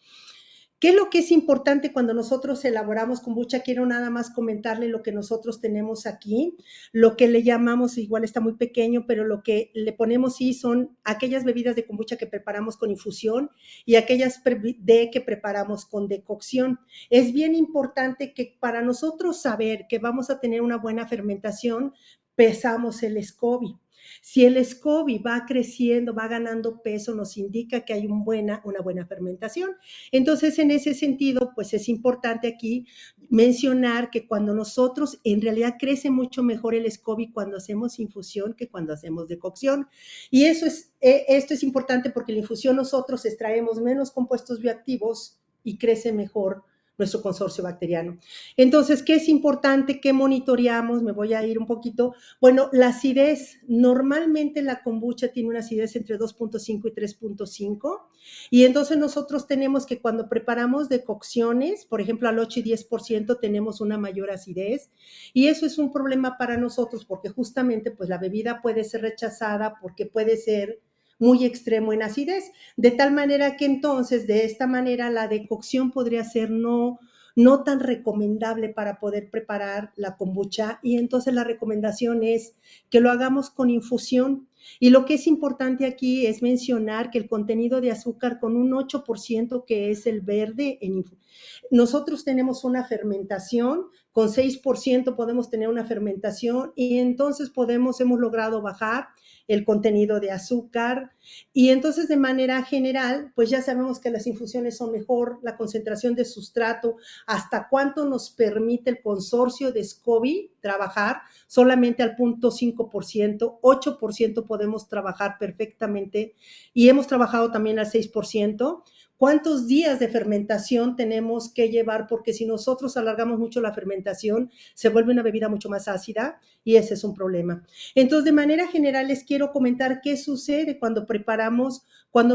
¿Qué es lo que es importante cuando nosotros elaboramos kombucha? Quiero nada más comentarle lo que nosotros tenemos aquí, lo que le llamamos, igual está muy pequeño, pero lo que le ponemos sí son aquellas bebidas de kombucha que preparamos con infusión y aquellas que preparamos con decocción. Es bien importante que para nosotros saber que vamos a tener una buena fermentación, pesamos el SCOBY. Si el SCOBY va creciendo, va ganando peso, nos indica que hay una buena fermentación. Entonces, en ese sentido, pues es importante aquí mencionar que cuando nosotros, en realidad crece mucho mejor el SCOBY cuando hacemos infusión que cuando hacemos decocción. Y esto es importante porque en la infusión nosotros extraemos menos compuestos bioactivos y crece mejor nuestro consorcio bacteriano. Entonces, ¿qué es importante? ¿Qué monitoreamos? Me voy a ir un poquito. Bueno, la acidez, normalmente la kombucha tiene una acidez entre 2.5 y 3.5, y entonces nosotros tenemos que cuando preparamos decocciones, por ejemplo, al 8 y 10% tenemos una mayor acidez, y eso es un problema para nosotros porque justamente pues la bebida puede ser rechazada porque puede ser muy extremo en acidez, de tal manera que entonces de esta manera la decocción podría ser no tan recomendable para poder preparar la kombucha, y entonces la recomendación es que lo hagamos con infusión. Y lo que es importante aquí es mencionar que el contenido de azúcar con un 8% que es el verde, nosotros tenemos una fermentación, con 6% podemos tener una fermentación y entonces hemos logrado bajar el contenido de azúcar, y entonces de manera general, pues ya sabemos que las infusiones son mejor, la concentración de sustrato, hasta cuánto nos permite el consorcio de SCOBY trabajar, solamente al 0.5%, 8% podemos trabajar perfectamente y hemos trabajado también al 6%. ¿Cuántos días de fermentación tenemos que llevar? Porque si nosotros alargamos mucho la fermentación, se vuelve una bebida mucho más ácida y ese es un problema. Entonces, de manera general, les quiero comentar qué sucede cuando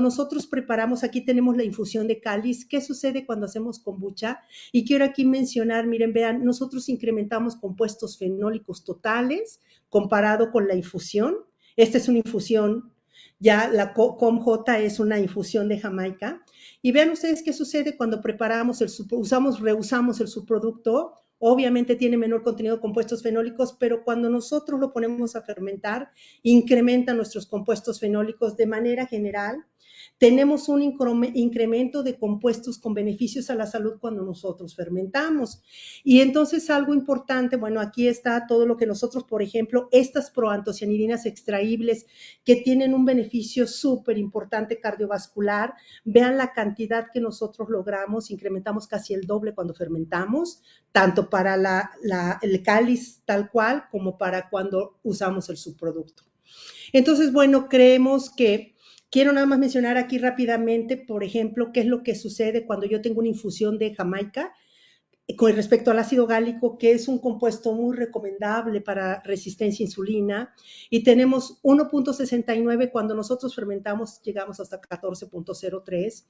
nosotros preparamos, aquí tenemos la infusión de cáliz, qué sucede cuando hacemos kombucha. Y quiero aquí mencionar, miren, vean, nosotros incrementamos compuestos fenólicos totales comparado con la infusión. Esta es una infusión, ya la COMJ es una infusión de Jamaica. Y vean ustedes qué sucede cuando preparamos, reusamos el subproducto. Obviamente tiene menor contenido de compuestos fenólicos, pero cuando nosotros lo ponemos a fermentar, incrementa nuestros compuestos fenólicos de manera general. tenemos un incremento de compuestos con beneficios a la salud cuando nosotros fermentamos. Y entonces algo importante, bueno, aquí está todo lo que nosotros, por ejemplo, estas proantocianidinas extraíbles que tienen un beneficio súper importante cardiovascular, vean la cantidad que nosotros logramos, incrementamos casi el doble cuando fermentamos, tanto para el cáliz tal cual como para cuando usamos el subproducto. Entonces, bueno, creemos que quiero nada más mencionar aquí rápidamente, por ejemplo, qué es lo que sucede cuando yo tengo una infusión de Jamaica con respecto al ácido gálico, que es un compuesto muy recomendable para resistencia a insulina, y tenemos 1.69, cuando nosotros fermentamos llegamos hasta 14.03.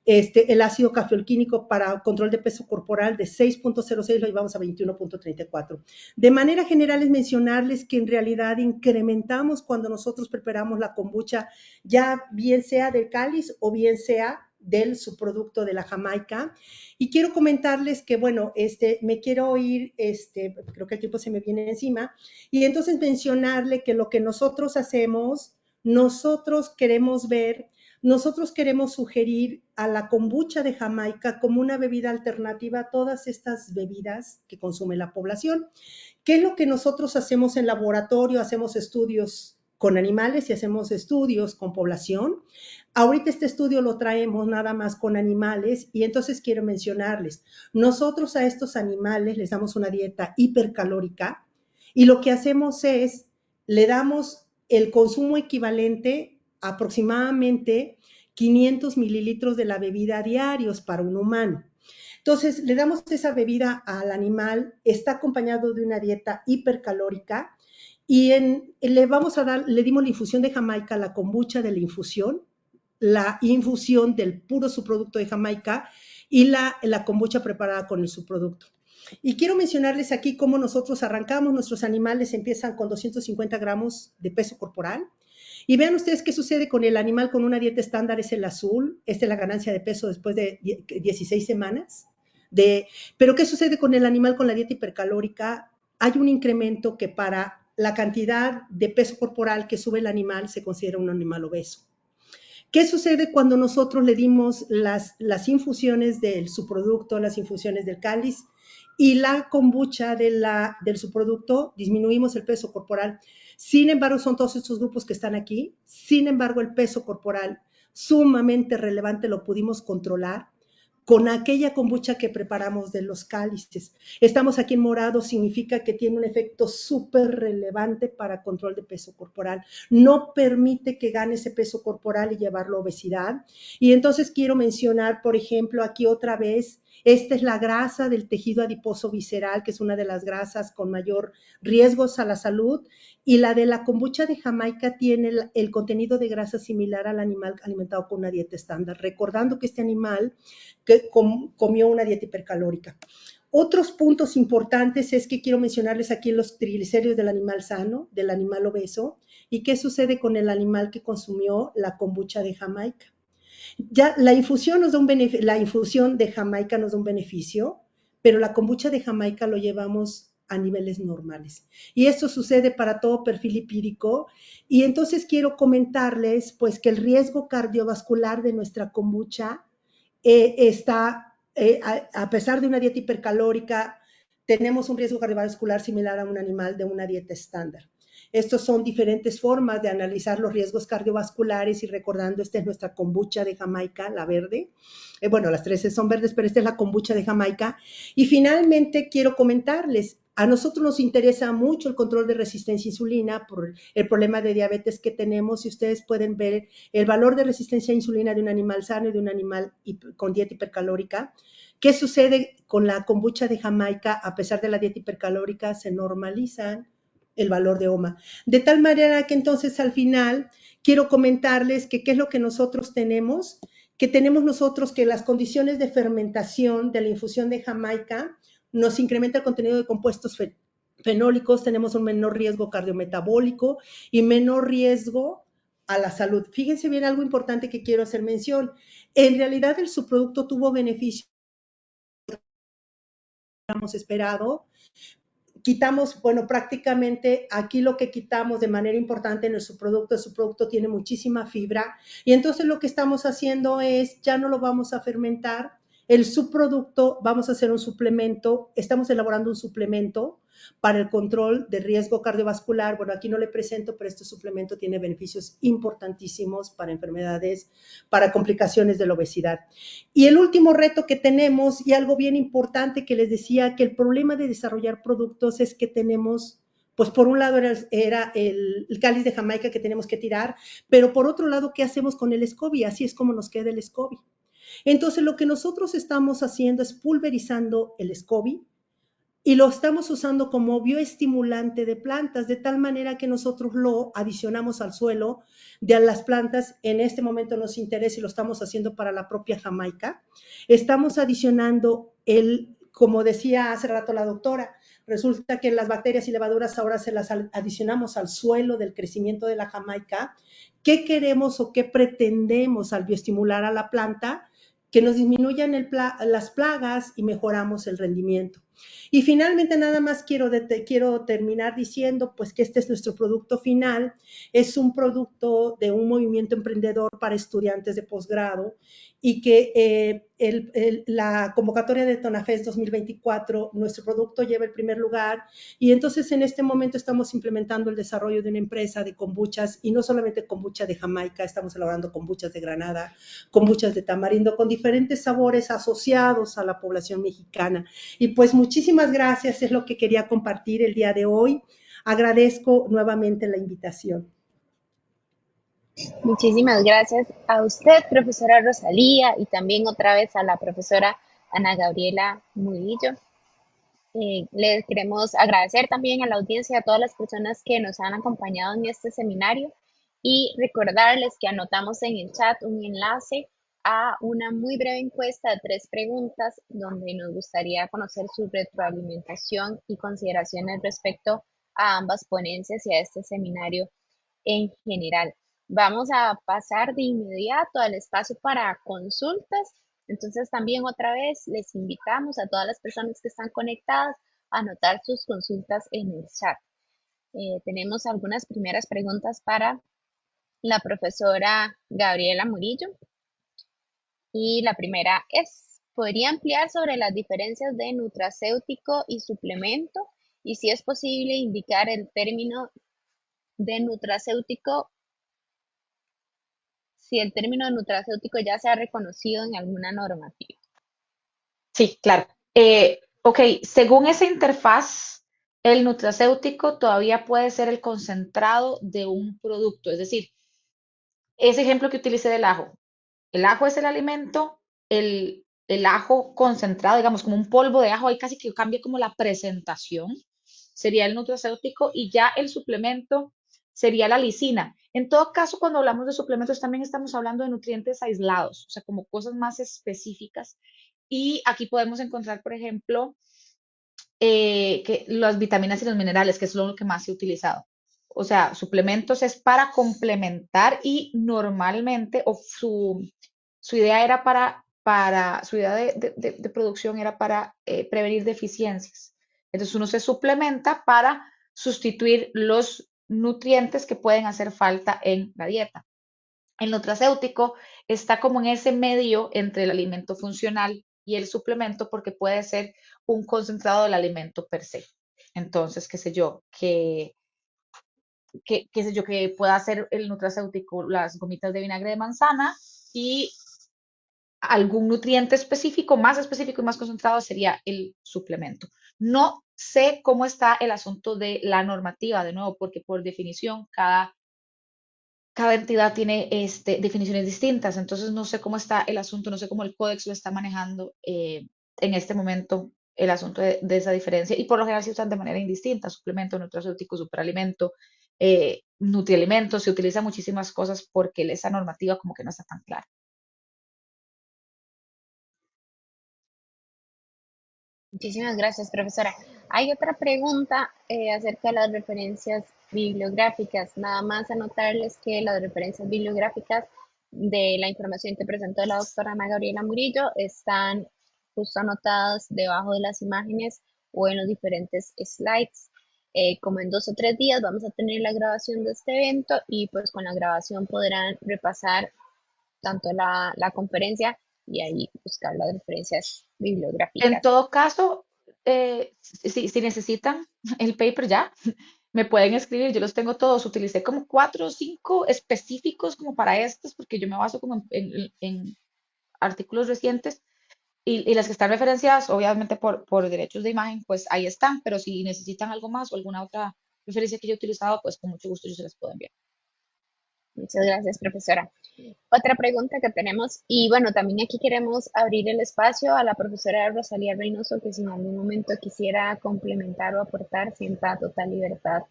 El ácido cafeolquínico para control de peso corporal de 6.06 lo llevamos a 21.34. De manera general es mencionarles que en realidad incrementamos cuando nosotros preparamos la kombucha, ya bien sea del cáliz o bien sea del subproducto de la Jamaica. Y quiero comentarles que, bueno, me quiero ir, creo que el tiempo se me viene encima, y entonces mencionarle que lo que nosotros hacemos, nosotros queremos sugerir a la kombucha de Jamaica como una bebida alternativa a todas estas bebidas que consume la población. ¿Qué es lo que nosotros hacemos en laboratorio? Hacemos estudios con animales y hacemos estudios con población. Ahorita este estudio lo traemos nada más con animales y entonces quiero mencionarles, nosotros a estos animales les damos una dieta hipercalórica y lo que hacemos es, le damos el consumo equivalente a aproximadamente 500 mililitros de la bebida diarios para un humano. Entonces, le damos esa bebida al animal, está acompañado de una dieta hipercalórica y le dimos la infusión de Jamaica, la kombucha de la infusión del puro subproducto de Jamaica y la kombucha preparada con el subproducto. Y quiero mencionarles aquí cómo nosotros arrancamos, nuestros animales empiezan con 250 gramos de peso corporal. Y vean ustedes qué sucede con el animal con una dieta estándar, es el azul, esta es la ganancia de peso después de 16 semanas. Pero ¿qué sucede con el animal con la dieta hipercalórica? Hay un incremento que para la cantidad de peso corporal que sube el animal se considera un animal obeso. ¿Qué sucede cuando nosotros le dimos las infusiones del subproducto, las infusiones del cáliz y la kombucha del subproducto? Disminuimos el peso corporal. Sin embargo, son todos estos grupos que están aquí. Sin embargo, el peso corporal sumamente relevante lo pudimos controlar con aquella kombucha que preparamos de los cálices. Estamos aquí en morado, significa que tiene un efecto súper relevante para control de peso corporal. No permite que gane ese peso corporal y llevarlo a obesidad. Y entonces quiero mencionar, por ejemplo, aquí otra vez, esta es la grasa del tejido adiposo visceral, que es una de las grasas con mayor riesgos a la salud, y la de la kombucha de Jamaica tiene el contenido de grasa similar al animal alimentado con una dieta estándar, recordando que este animal que comió una dieta hipercalórica. Otros puntos importantes es que quiero mencionarles aquí los triglicéridos del animal sano, del animal obeso, y qué sucede con el animal que consumió la kombucha de Jamaica. Ya la infusión de Jamaica nos da un beneficio, pero la kombucha de Jamaica lo llevamos a niveles normales. Y esto sucede para todo perfil lipídico. Y entonces quiero comentarles pues que el riesgo cardiovascular de nuestra kombucha está, a pesar de una dieta hipercalórica, tenemos un riesgo cardiovascular similar a un animal de una dieta estándar. Estos son diferentes formas de analizar los riesgos cardiovasculares y recordando, esta es nuestra kombucha de Jamaica, la verde. Bueno, las tres son verdes, pero esta es la kombucha de Jamaica. Y finalmente quiero comentarles, a nosotros nos interesa mucho el control de resistencia a insulina por el problema de diabetes que tenemos y ustedes pueden ver el valor de resistencia a insulina de un animal sano y de un animal con dieta hipercalórica. ¿Qué sucede con la kombucha de Jamaica? A pesar de la dieta hipercalórica, se normalizan el valor de OMA. De tal manera que entonces al final quiero comentarles que qué es lo que nosotros tenemos, que tenemos nosotros que las condiciones de fermentación de la infusión de Jamaica nos incrementa el contenido de compuestos fenólicos, tenemos un menor riesgo cardiometabólico y menor riesgo a la salud. Fíjense bien algo importante que quiero hacer mención. En realidad el subproducto tuvo beneficios que hemos esperado, quitamos, bueno, prácticamente aquí lo que quitamos de manera importante en el subproducto tiene muchísima fibra y entonces lo que estamos haciendo es, ya no lo vamos a fermentar, el subproducto, vamos a hacer un suplemento, estamos elaborando un suplemento para el control de riesgo cardiovascular. Bueno, aquí no le presento, pero este suplemento tiene beneficios importantísimos para enfermedades, para complicaciones de la obesidad. Y el último reto que tenemos, y algo bien importante que les decía, que el problema de desarrollar productos es que tenemos, pues por un lado era el cáliz de Jamaica que tenemos que tirar, pero por otro lado, ¿qué hacemos con el SCOBY? Así es como nos queda el SCOBY. Entonces, lo que nosotros estamos haciendo es pulverizando el SCOBY y lo estamos usando como bioestimulante de plantas, de tal manera que nosotros lo adicionamos al suelo de las plantas. En este momento nos interesa y lo estamos haciendo para la propia Jamaica. Estamos adicionando como decía hace rato la doctora, resulta que las bacterias y levaduras ahora se las adicionamos al suelo del crecimiento de la Jamaica. ¿Qué queremos o qué pretendemos al bioestimular a la planta? Que nos disminuyan las plagas y mejoramos el rendimiento. Y finalmente nada más quiero terminar diciendo pues que este es nuestro producto final, es un producto de un movimiento emprendedor para estudiantes de posgrado y que la convocatoria de TONAFES 2024, nuestro producto lleva el primer lugar y entonces en este momento estamos implementando el desarrollo de una empresa de kombuchas y no solamente kombucha de Jamaica, estamos elaborando kombuchas de Granada, kombuchas de tamarindo con diferentes sabores asociados a la población mexicana. Y pues muchísimas gracias, es lo que quería compartir el día de hoy. Agradezco nuevamente la invitación. Muchísimas gracias a usted, profesora Rosalía, y también otra vez a la profesora Ana Gabriela Murillo. Les queremos agradecer también a la audiencia y a todas las personas que nos han acompañado en este seminario y recordarles que anotamos en el chat un enlace a una muy breve encuesta de 3 preguntas donde nos gustaría conocer su retroalimentación y consideraciones respecto a ambas ponencias y a este seminario en general. Vamos a pasar de inmediato al espacio para consultas. Entonces también otra vez les invitamos a todas las personas que están conectadas a anotar sus consultas en el chat. Tenemos algunas primeras preguntas para la profesora Gabriela Murillo. Y la primera es, ¿podría ampliar sobre las diferencias de nutracéutico y suplemento? Y si es posible indicar el término de nutracéutico, si el término de nutracéutico ya se ha reconocido en alguna normativa. Sí, claro. Ok, según esa interfaz, el nutracéutico todavía puede ser el concentrado de un producto. Es decir, ese ejemplo que utilicé del ajo. El ajo es el alimento, el ajo concentrado, digamos, como un polvo de ajo, ahí casi que cambia como la presentación, sería el nutracéutico, y ya el suplemento sería la lisina. En todo caso, cuando hablamos de suplementos, también estamos hablando de nutrientes aislados, o sea, como cosas más específicas. Y aquí podemos encontrar, por ejemplo, que las vitaminas y los minerales, que es lo que más se ha utilizado. O sea, suplementos es para complementar y normalmente, o su idea era su idea de producción era para prevenir deficiencias. Entonces uno se suplementa para sustituir los nutrientes que pueden hacer falta en la dieta. El nutracéutico está como en ese medio entre el alimento funcional y el suplemento porque puede ser un concentrado del alimento per se. Entonces, qué sé yo, que pueda ser el nutracéutico las gomitas de vinagre de manzana y algún nutriente específico, más específico y más concentrado sería el suplemento. No sé cómo está el asunto de la normativa, de nuevo, porque por definición cada entidad tiene definiciones distintas, entonces no sé cómo está el asunto, no sé cómo el códex lo está manejando en este momento el asunto de esa diferencia y por lo general se usan de manera indistinta, suplemento, nutracéutico, superalimento, nutrialimentos, se utilizan muchísimas cosas porque esa normativa como que no está tan clara. Muchísimas gracias, profesora. Hay otra pregunta acerca de las referencias bibliográficas. Nada más anotarles que las referencias bibliográficas de la información que presentó la doctora Ana Gabriela Murillo están justo anotadas debajo de las imágenes o en los diferentes slides. Como en 2 o 3 días vamos a tener la grabación de este evento y pues con la grabación podrán repasar tanto la conferencia y ahí buscar las referencias En bibliográficas. todo caso, si necesitan el paper ya, me pueden escribir, yo los tengo todos. Utilicé como 4 o 5 específicos como para estos, porque yo me baso como en artículos recientes y las que están referenciadas, obviamente por derechos de imagen, pues ahí están, pero si necesitan algo más o alguna otra referencia que yo he utilizado, pues con mucho gusto yo se las puedo enviar. Muchas gracias, profesora. Otra pregunta que tenemos, y bueno, también aquí queremos abrir el espacio a la profesora Rosalía Reynoso, que si en algún momento quisiera complementar o aportar, sienta total libertad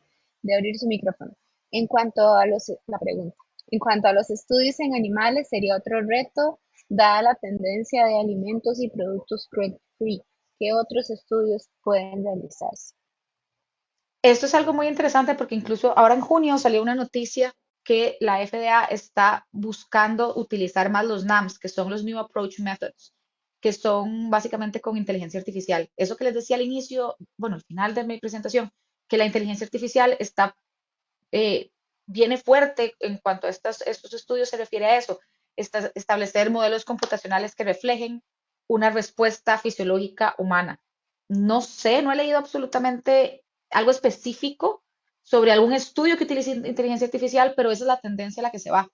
de abrir su micrófono. La pregunta, en cuanto a los estudios en animales, sería otro reto, dada la tendencia de alimentos y productos cruelty free. ¿Qué otros estudios pueden realizarse? Esto es algo muy interesante porque incluso ahora en junio salió una noticia que la FDA está buscando utilizar más los NAMs, que son los New Approach Methods, que son básicamente con inteligencia artificial. Eso que les decía al inicio, bueno, al final de mi presentación, que la inteligencia artificial eh, viene fuerte en cuanto a estos estudios se refiere a eso, establecer modelos computacionales que reflejen una respuesta fisiológica humana. No sé, no he leído absolutamente algo específico sobre algún estudio que utilice inteligencia artificial, pero esa es la tendencia a la que se va.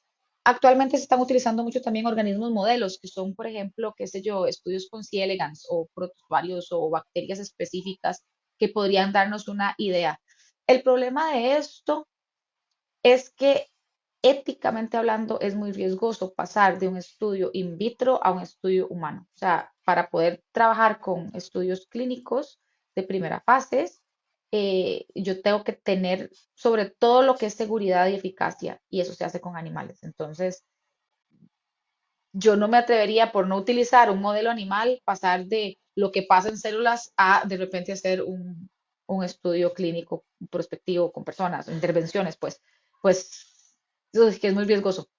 Actualmente se están utilizando mucho también organismos modelos, que son, por ejemplo, qué sé yo, estudios con C. elegans o protozoarios o bacterias específicas que podrían darnos una idea. El problema de esto es que éticamente hablando es muy riesgoso pasar de un estudio in vitro a un estudio humano. O sea, para poder trabajar con estudios clínicos de primera fase, yo tengo que tener sobre todo lo que es seguridad y eficacia, y eso se hace con animales. Entonces, yo no me atrevería por no utilizar un modelo animal, pasar de lo que pasa en células a de repente hacer un estudio clínico prospectivo con personas, intervenciones, pues, es que es muy riesgoso.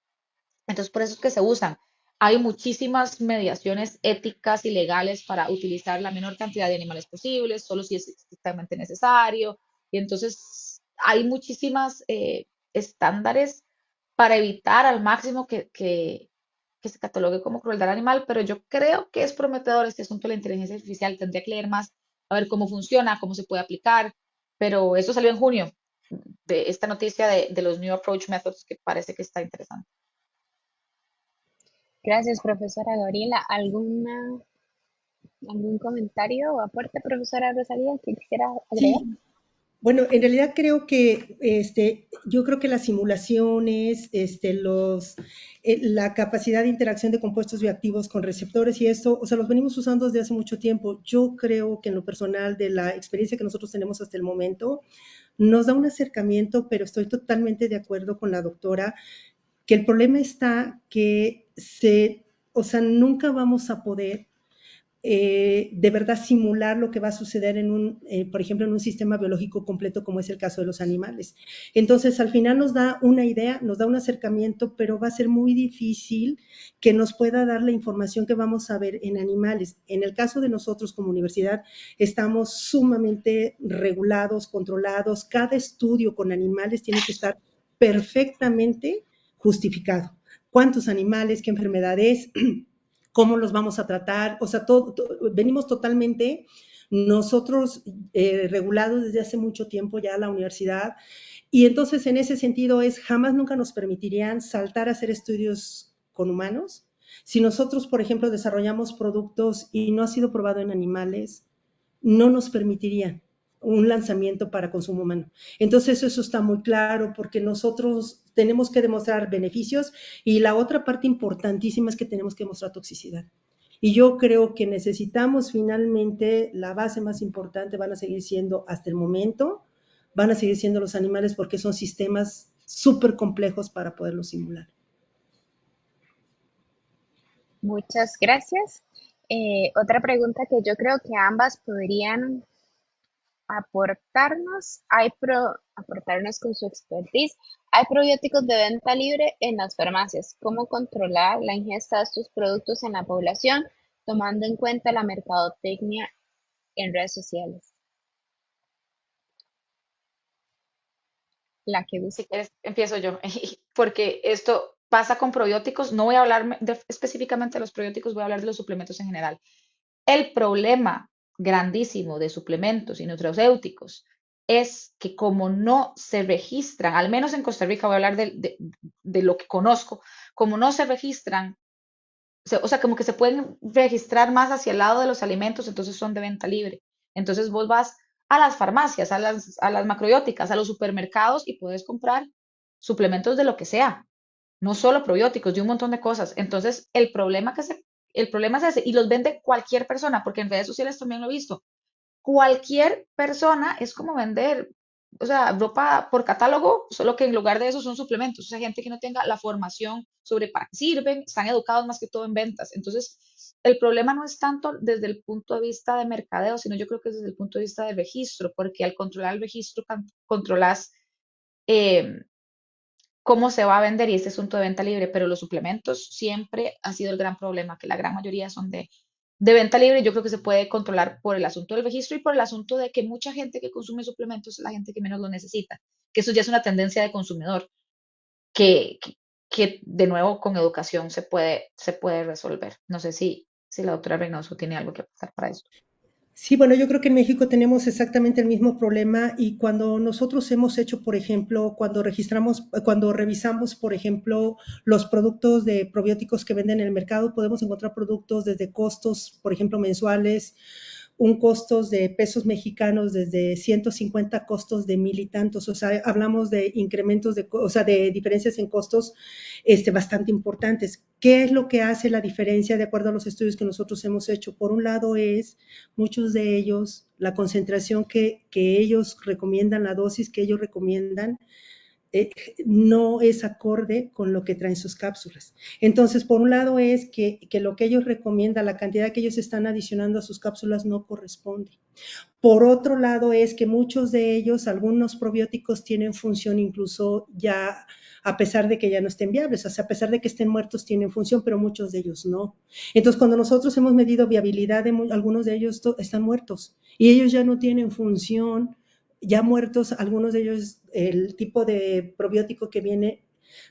Entonces, por eso es que se usan. Hay muchísimas mediaciones éticas y legales para utilizar la menor cantidad de animales posibles, solo si es estrictamente necesario. Y entonces hay muchísimas estándares para evitar al máximo que se catalogue como crueldad animal, pero yo creo que es prometedor este asunto de la inteligencia artificial. Tendría que leer más a ver cómo funciona, cómo se puede aplicar, pero eso salió en junio, de esta noticia de los New Approach Methods que parece que está interesante. Gracias, profesora Gabriela. ¿Algún comentario o aporte, profesora Rosalía, que quisiera agregar? Sí, bueno, en realidad creo que yo creo que las simulaciones, la capacidad de interacción de compuestos bioactivos con receptores y esto, o sea, los venimos usando desde hace mucho tiempo. Yo creo que en lo personal, de la experiencia que nosotros tenemos hasta el momento, nos da un acercamiento, pero estoy totalmente de acuerdo con la doctora, que el problema está que o sea, nunca vamos a poder de verdad simular lo que va a suceder por ejemplo, en un sistema biológico completo como es el caso de los animales. Entonces, al final nos da una idea, nos da un acercamiento, pero va a ser muy difícil que nos pueda dar la información que vamos a ver en animales. En el caso de nosotros como universidad, estamos sumamente regulados, controlados. Cada estudio con animales tiene que estar perfectamente justificado. ¿Cuántos animales? ¿Qué enfermedades? ¿Cómo los vamos a tratar? O sea, venimos totalmente nosotros regulados desde hace mucho tiempo ya a la universidad, y entonces en ese sentido jamás nunca nos permitirían saltar a hacer estudios con humanos. Si nosotros, por ejemplo, desarrollamos productos y no ha sido probado en animales, no nos permitirían un lanzamiento para consumo humano. Entonces eso está muy claro porque nosotros tenemos que demostrar beneficios y la otra parte importantísima es que tenemos que mostrar toxicidad. Y yo creo que necesitamos finalmente, la base más importante van a seguir siendo hasta el momento, van a seguir siendo los animales porque son sistemas súper complejos para poderlos simular. Muchas gracias. Otra pregunta que yo creo que ambas podrían aportarnos con su expertise. Hay probióticos de venta libre en las farmacias. ¿Cómo controlar la ingesta de estos productos en la población, tomando en cuenta la mercadotecnia en redes sociales? la que guste. Si quieres, empiezo yo, porque esto pasa con probióticos. No voy a hablar específicamente de los probióticos, voy a hablar de los suplementos en general. El problema grandísimo de suplementos y nutracéuticos es que como no se registran, al menos en Costa Rica, voy a hablar de lo que conozco, como no se registran, o sea, como que se pueden registrar más hacia el lado de los alimentos, entonces son de venta libre. Entonces vos vas a las farmacias, a las macrobióticas, a los supermercados y puedes comprar suplementos de lo que sea, no solo probióticos, de un montón de cosas. Entonces, el problema es ese, y los vende cualquier persona, porque en redes sociales también lo he visto. Cualquier persona es como vender, o sea, ropa por catálogo, solo que en lugar de eso son suplementos. O sea, gente que no tenga la formación sobre para qué sirven, están educados más que todo en ventas. Entonces, el problema no es tanto desde el punto de vista de mercadeo, sino yo creo que es desde el punto de vista de registro, porque al controlar el registro, controlas eh, cómo se va a vender y este asunto de venta libre, pero los suplementos siempre ha sido el gran problema, que la gran mayoría son de venta libre. Yo creo que se puede controlar por el asunto del registro y por el asunto de que mucha gente que consume suplementos es la gente que menos lo necesita, que eso ya es una tendencia de consumidor que de nuevo con educación se puede resolver. No sé si la doctora Reynoso tiene algo que aportar para esto. Sí, bueno, yo creo que en México tenemos exactamente el mismo problema y cuando nosotros hemos hecho, por ejemplo, cuando revisamos, por ejemplo, los productos de probióticos que venden en el mercado, podemos encontrar productos desde costos, por ejemplo, mensuales, un costos de pesos mexicanos desde 150 costos de mil y tantos, o sea, hablamos de incrementos o sea, de diferencias en costos bastante importantes. ¿Qué es lo que hace la diferencia de acuerdo a los estudios que nosotros hemos hecho? Por un lado es, muchos de ellos, la concentración que ellos recomiendan, la dosis que ellos recomiendan, eh, no es acorde con lo que traen sus cápsulas. Entonces, por un lado es que lo que ellos recomiendan, la cantidad que ellos están adicionando a sus cápsulas no corresponde. Por otro lado es que muchos de ellos, algunos probióticos tienen función incluso ya a pesar de que ya no estén viables, o sea, a pesar de que estén muertos tienen función, pero muchos de ellos no. Entonces, cuando nosotros hemos medido viabilidad de algunos de ellos están muertos y ellos ya no tienen función, ya muertos, algunos de ellos, el tipo de probiótico que viene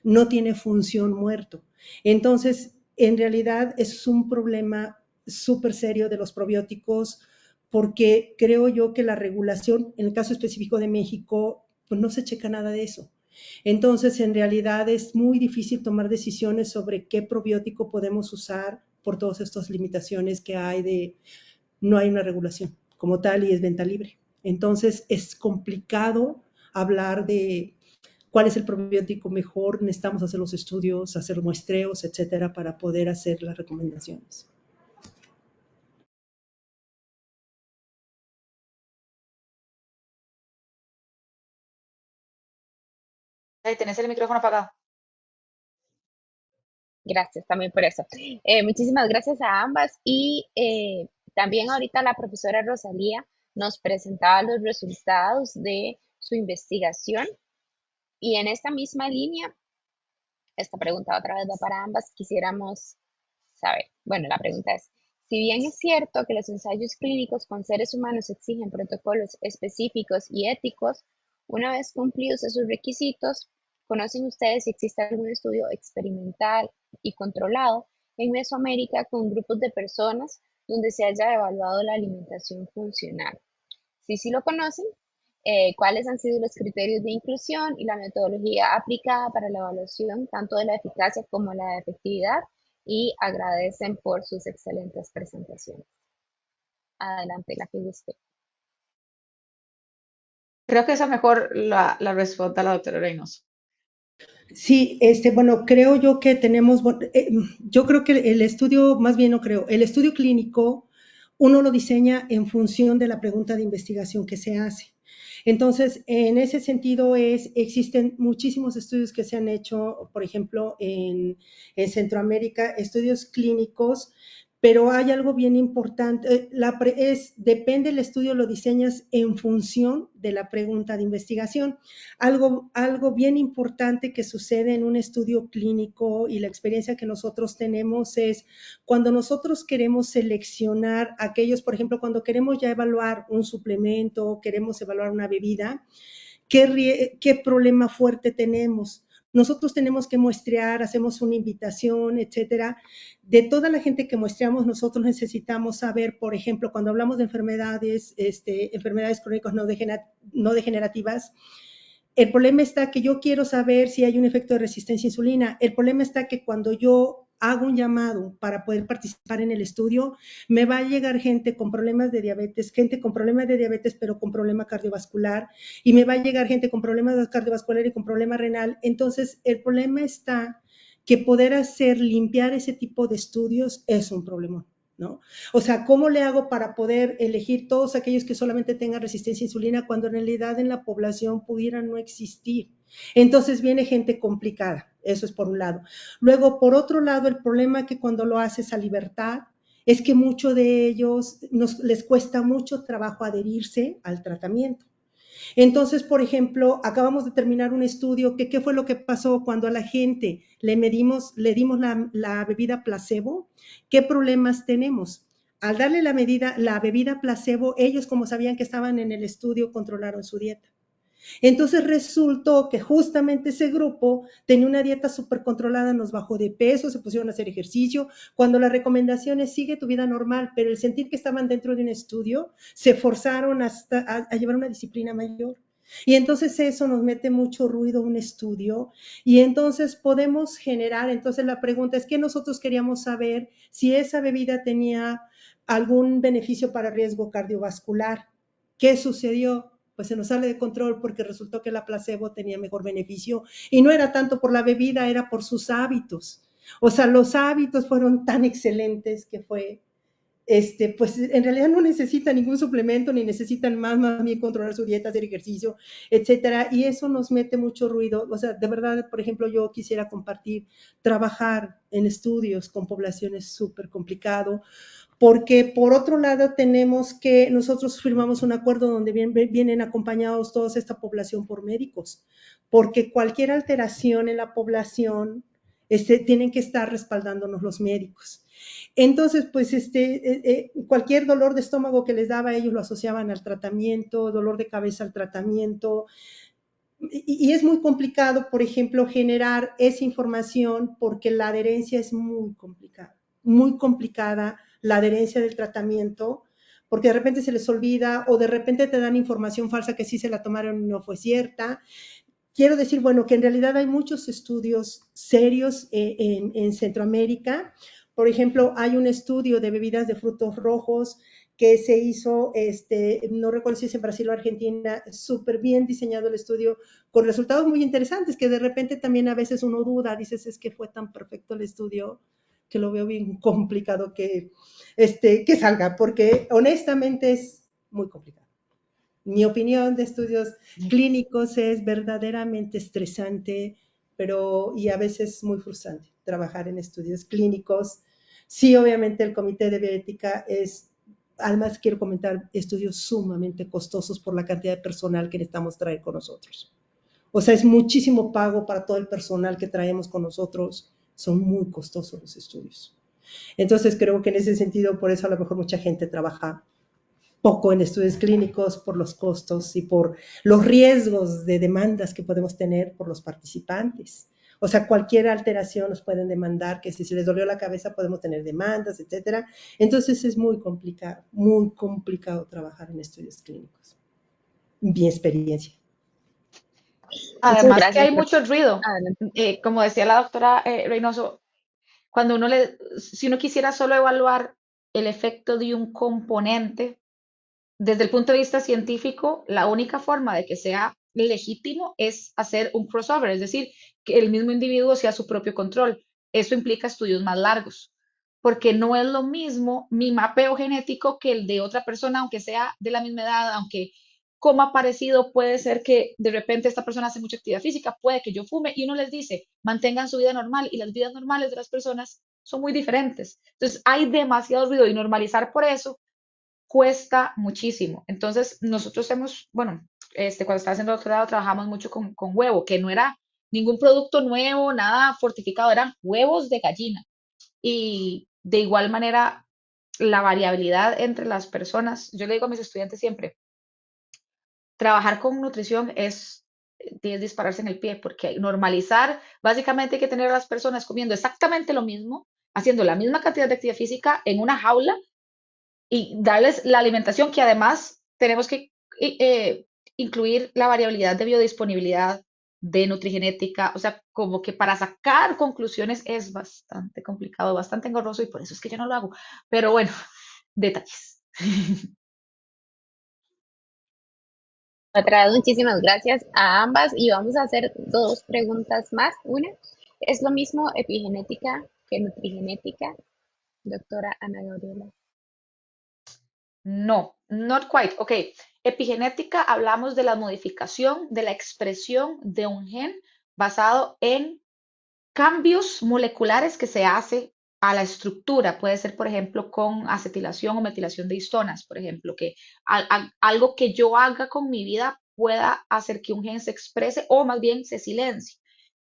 no tiene función muerto. Entonces, en realidad es un problema súper serio de los probióticos porque creo yo que la regulación, en el caso específico de México, pues no se checa nada de eso. Entonces, en realidad es muy difícil tomar decisiones sobre qué probiótico podemos usar por todas estas limitaciones que hay no hay una regulación como tal y es venta libre. Entonces, es complicado hablar de cuál es el probiótico mejor, necesitamos hacer los estudios, hacer muestreos, etcétera, para poder hacer las recomendaciones. Ahí tenés el micrófono apagado. Gracias también por eso. Muchísimas gracias a ambas y también ahorita la profesora Rosalía nos presentaba los resultados de su investigación y en esta misma línea, esta pregunta otra vez va para ambas, quisiéramos saber, bueno, la pregunta es, si bien es cierto que los ensayos clínicos con seres humanos exigen protocolos específicos y éticos, una vez cumplidos esos requisitos, ¿conocen ustedes si existe algún estudio experimental y controlado en Mesoamérica con grupos de personas donde se haya evaluado la alimentación funcional? Si sí lo conocen, ¿cuáles han sido los criterios de inclusión y la metodología aplicada para la evaluación tanto de la eficacia como la efectividad? Y agradecen por sus excelentes presentaciones. Adelante, la que guste. Creo que esa mejor la responda la doctora Reynoso. Sí, bueno, creo yo que tenemos, yo creo que el estudio, más bien no creo, el estudio clínico, uno lo diseña en función de la pregunta de investigación que se hace. Entonces, en ese sentido existen muchísimos estudios que se han hecho, por ejemplo, en Centroamérica, estudios clínicos, pero hay algo bien importante, depende del estudio, lo diseñas en función de la pregunta de investigación. Algo bien importante que sucede en un estudio clínico y la experiencia que nosotros tenemos es cuando nosotros queremos seleccionar aquellos, por ejemplo, cuando queremos ya evaluar un suplemento, queremos evaluar una bebida, qué problema fuerte tenemos. Nosotros tenemos que muestrear, hacemos una invitación, etcétera. De toda la gente que muestreamos, nosotros necesitamos saber, por ejemplo, cuando hablamos de enfermedades, enfermedades crónicas no degenerativas, el problema está que yo quiero saber si hay un efecto de resistencia a insulina. El problema está que cuando yo hago un llamado para poder participar en el estudio, me va a llegar gente con problemas de diabetes, pero con problema cardiovascular, y me va a llegar gente con problemas cardiovascular y con problema renal. Entonces, el problema está que poder limpiar ese tipo de estudios es un problema, ¿no? O sea, ¿cómo le hago para poder elegir todos aquellos que solamente tengan resistencia a insulina cuando en realidad en la población pudieran no existir? Entonces viene gente complicada, eso es por un lado. Luego, por otro lado, el problema que cuando lo haces a libertad es que muchos de ellos les cuesta mucho trabajo adherirse al tratamiento. Entonces, por ejemplo, acabamos de terminar un estudio que qué fue lo que pasó cuando a la gente le dimos la bebida placebo, qué problemas tenemos. Al darle la bebida placebo, ellos como sabían que estaban en el estudio, controlaron su dieta. Entonces resultó que justamente ese grupo tenía una dieta súper controlada, nos bajó de peso, se pusieron a hacer ejercicio, cuando la recomendación es sigue tu vida normal, pero el sentir que estaban dentro de un estudio, se forzaron a llevar una disciplina mayor. Y entonces eso nos mete mucho ruido a un estudio y entonces podemos generar, entonces la pregunta es que nosotros queríamos saber si esa bebida tenía algún beneficio para riesgo cardiovascular. ¿Qué sucedió? Pues se nos sale de control porque resultó que la placebo tenía mejor beneficio y no era tanto por la bebida, era por sus hábitos. O sea, los hábitos fueron tan excelentes que fue, pues en realidad no necesitan ningún suplemento ni necesitan más bien controlar su dieta, hacer ejercicio, etcétera. Y eso nos mete mucho ruido. O sea, de verdad, por ejemplo, yo quisiera compartir, trabajar en estudios con poblaciones súper complicado, porque por otro lado tenemos que, nosotros firmamos un acuerdo donde vienen acompañados toda esta población por médicos, porque cualquier alteración en la población tienen que estar respaldándonos los médicos. Entonces, pues cualquier dolor de estómago que les daba, ellos lo asociaban al tratamiento, dolor de cabeza al tratamiento, y es muy complicado, por ejemplo, generar esa información porque la adherencia es muy complicada la adherencia del tratamiento, porque de repente se les olvida o de repente te dan información falsa que sí se la tomaron y no fue cierta. Quiero decir, bueno, que en realidad hay muchos estudios serios en Centroamérica. Por ejemplo, hay un estudio de bebidas de frutos rojos que se hizo, no recuerdo si es en Brasil o Argentina, súper bien diseñado el estudio, con resultados muy interesantes, que de repente también a veces uno duda, dices, es que fue tan perfecto el estudio, que lo veo bien complicado que salga, porque honestamente es muy complicado. Mi opinión de estudios clínicos es verdaderamente estresante, pero y a veces muy frustrante trabajar en estudios clínicos. Sí, obviamente el comité de bioética además quiero comentar, estudios sumamente costosos por la cantidad de personal que necesitamos traer con nosotros. O sea, es muchísimo pago para todo el personal que traemos con nosotros. Son muy costosos los estudios. Entonces creo que en ese sentido, por eso a lo mejor mucha gente trabaja poco en estudios clínicos por los costos y por los riesgos de demandas que podemos tener por los participantes. O sea, cualquier alteración nos pueden demandar, que si se les dolió la cabeza podemos tener demandas, etcétera. Entonces es muy complicado trabajar en estudios clínicos. Mi experiencia. Muchas Además que gracias. hay mucho ruido. Adelante. Como decía la doctora Reynoso, cuando si uno quisiera solo evaluar el efecto de un componente, desde el punto de vista científico, la única forma de que sea legítimo es hacer un crossover, es decir, que el mismo individuo sea su propio control. Eso implica estudios más largos, porque no es lo mismo mi mapeo genético que el de otra persona, aunque sea de la misma edad, aunque coma parecido, puede ser que de repente esta persona hace mucha actividad física, puede que yo fume, y uno les dice, mantengan su vida normal, y las vidas normales de las personas son muy diferentes. Entonces, hay demasiado ruido y normalizar por eso cuesta muchísimo. Entonces, nosotros bueno, cuando estaba haciendo doctorado trabajamos mucho con huevo, que no era ningún producto nuevo, nada fortificado, eran huevos de gallina. Y de igual manera, la variabilidad entre las personas, yo le digo a mis estudiantes siempre, trabajar con nutrición es dispararse en el pie, porque normalizar, básicamente hay que tener a las personas comiendo exactamente lo mismo, haciendo la misma cantidad de actividad física en una jaula y darles la alimentación que además tenemos que incluir la variabilidad de biodisponibilidad, de nutrigenética, o sea, como que para sacar conclusiones es bastante complicado, bastante engorroso y por eso es que yo no lo hago. Pero bueno, detalles. Otra vez, muchísimas gracias a ambas y vamos a hacer dos preguntas más. Una, ¿es lo mismo epigenética que nutrigenética, doctora Ana Gabriela? No, not quite. Ok, epigenética hablamos de la modificación, de la expresión de un gen basado en cambios moleculares que se hace a la estructura. Puede ser, por ejemplo, con acetilación o metilación de histonas, por ejemplo, que algo que yo haga con mi vida pueda hacer que un gen se exprese o más bien se silencie.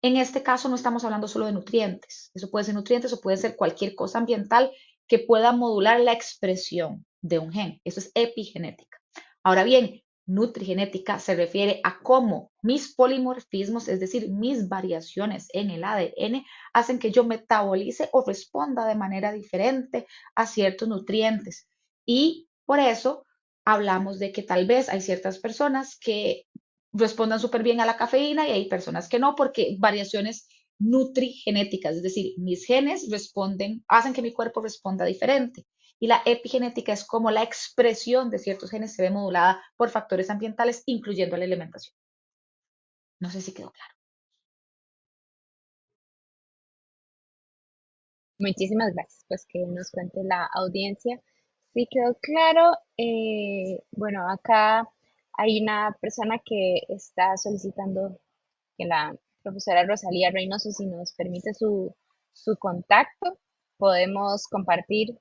En este caso no estamos hablando solo de nutrientes. Eso puede ser nutrientes o puede ser cualquier cosa ambiental que pueda modular la expresión de un gen. Eso es epigenética. Ahora bien, nutrigenética se refiere a cómo mis polimorfismos, es decir, mis variaciones en el ADN, hacen que yo metabolice o responda de manera diferente a ciertos nutrientes. Y por eso hablamos de que tal vez hay ciertas personas que respondan súper bien a la cafeína y hay personas que no, porque variaciones nutrigenéticas, es decir, mis genes responden, hacen que mi cuerpo responda diferente. Y la epigenética es como la expresión de ciertos genes se ve modulada por factores ambientales, incluyendo la alimentación. No sé si quedó claro. Muchísimas gracias, pues que nos cuente la audiencia. Sí quedó claro. Bueno, acá hay una persona que está solicitando que la profesora Rosalía Reynoso, si nos permite su contacto, podemos compartir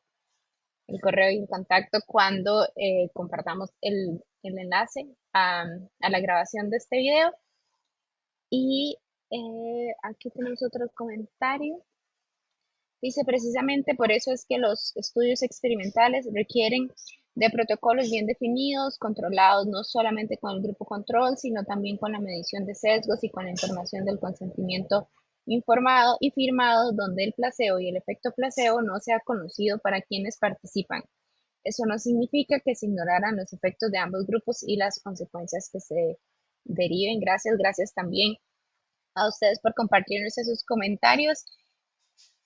el correo y el contacto cuando compartamos el enlace a la grabación de este video. Y aquí tenemos otro comentario. Dice, precisamente por eso es que los estudios experimentales requieren de protocolos bien definidos, controlados no solamente con el grupo control, sino también con la medición de sesgos y con la información del consentimiento informado y firmado, donde el placebo y el efecto placebo no sea conocido para quienes participan. Eso no significa que se ignoraran los efectos de ambos grupos y las consecuencias que se deriven. Gracias también a ustedes por compartirnos esos comentarios.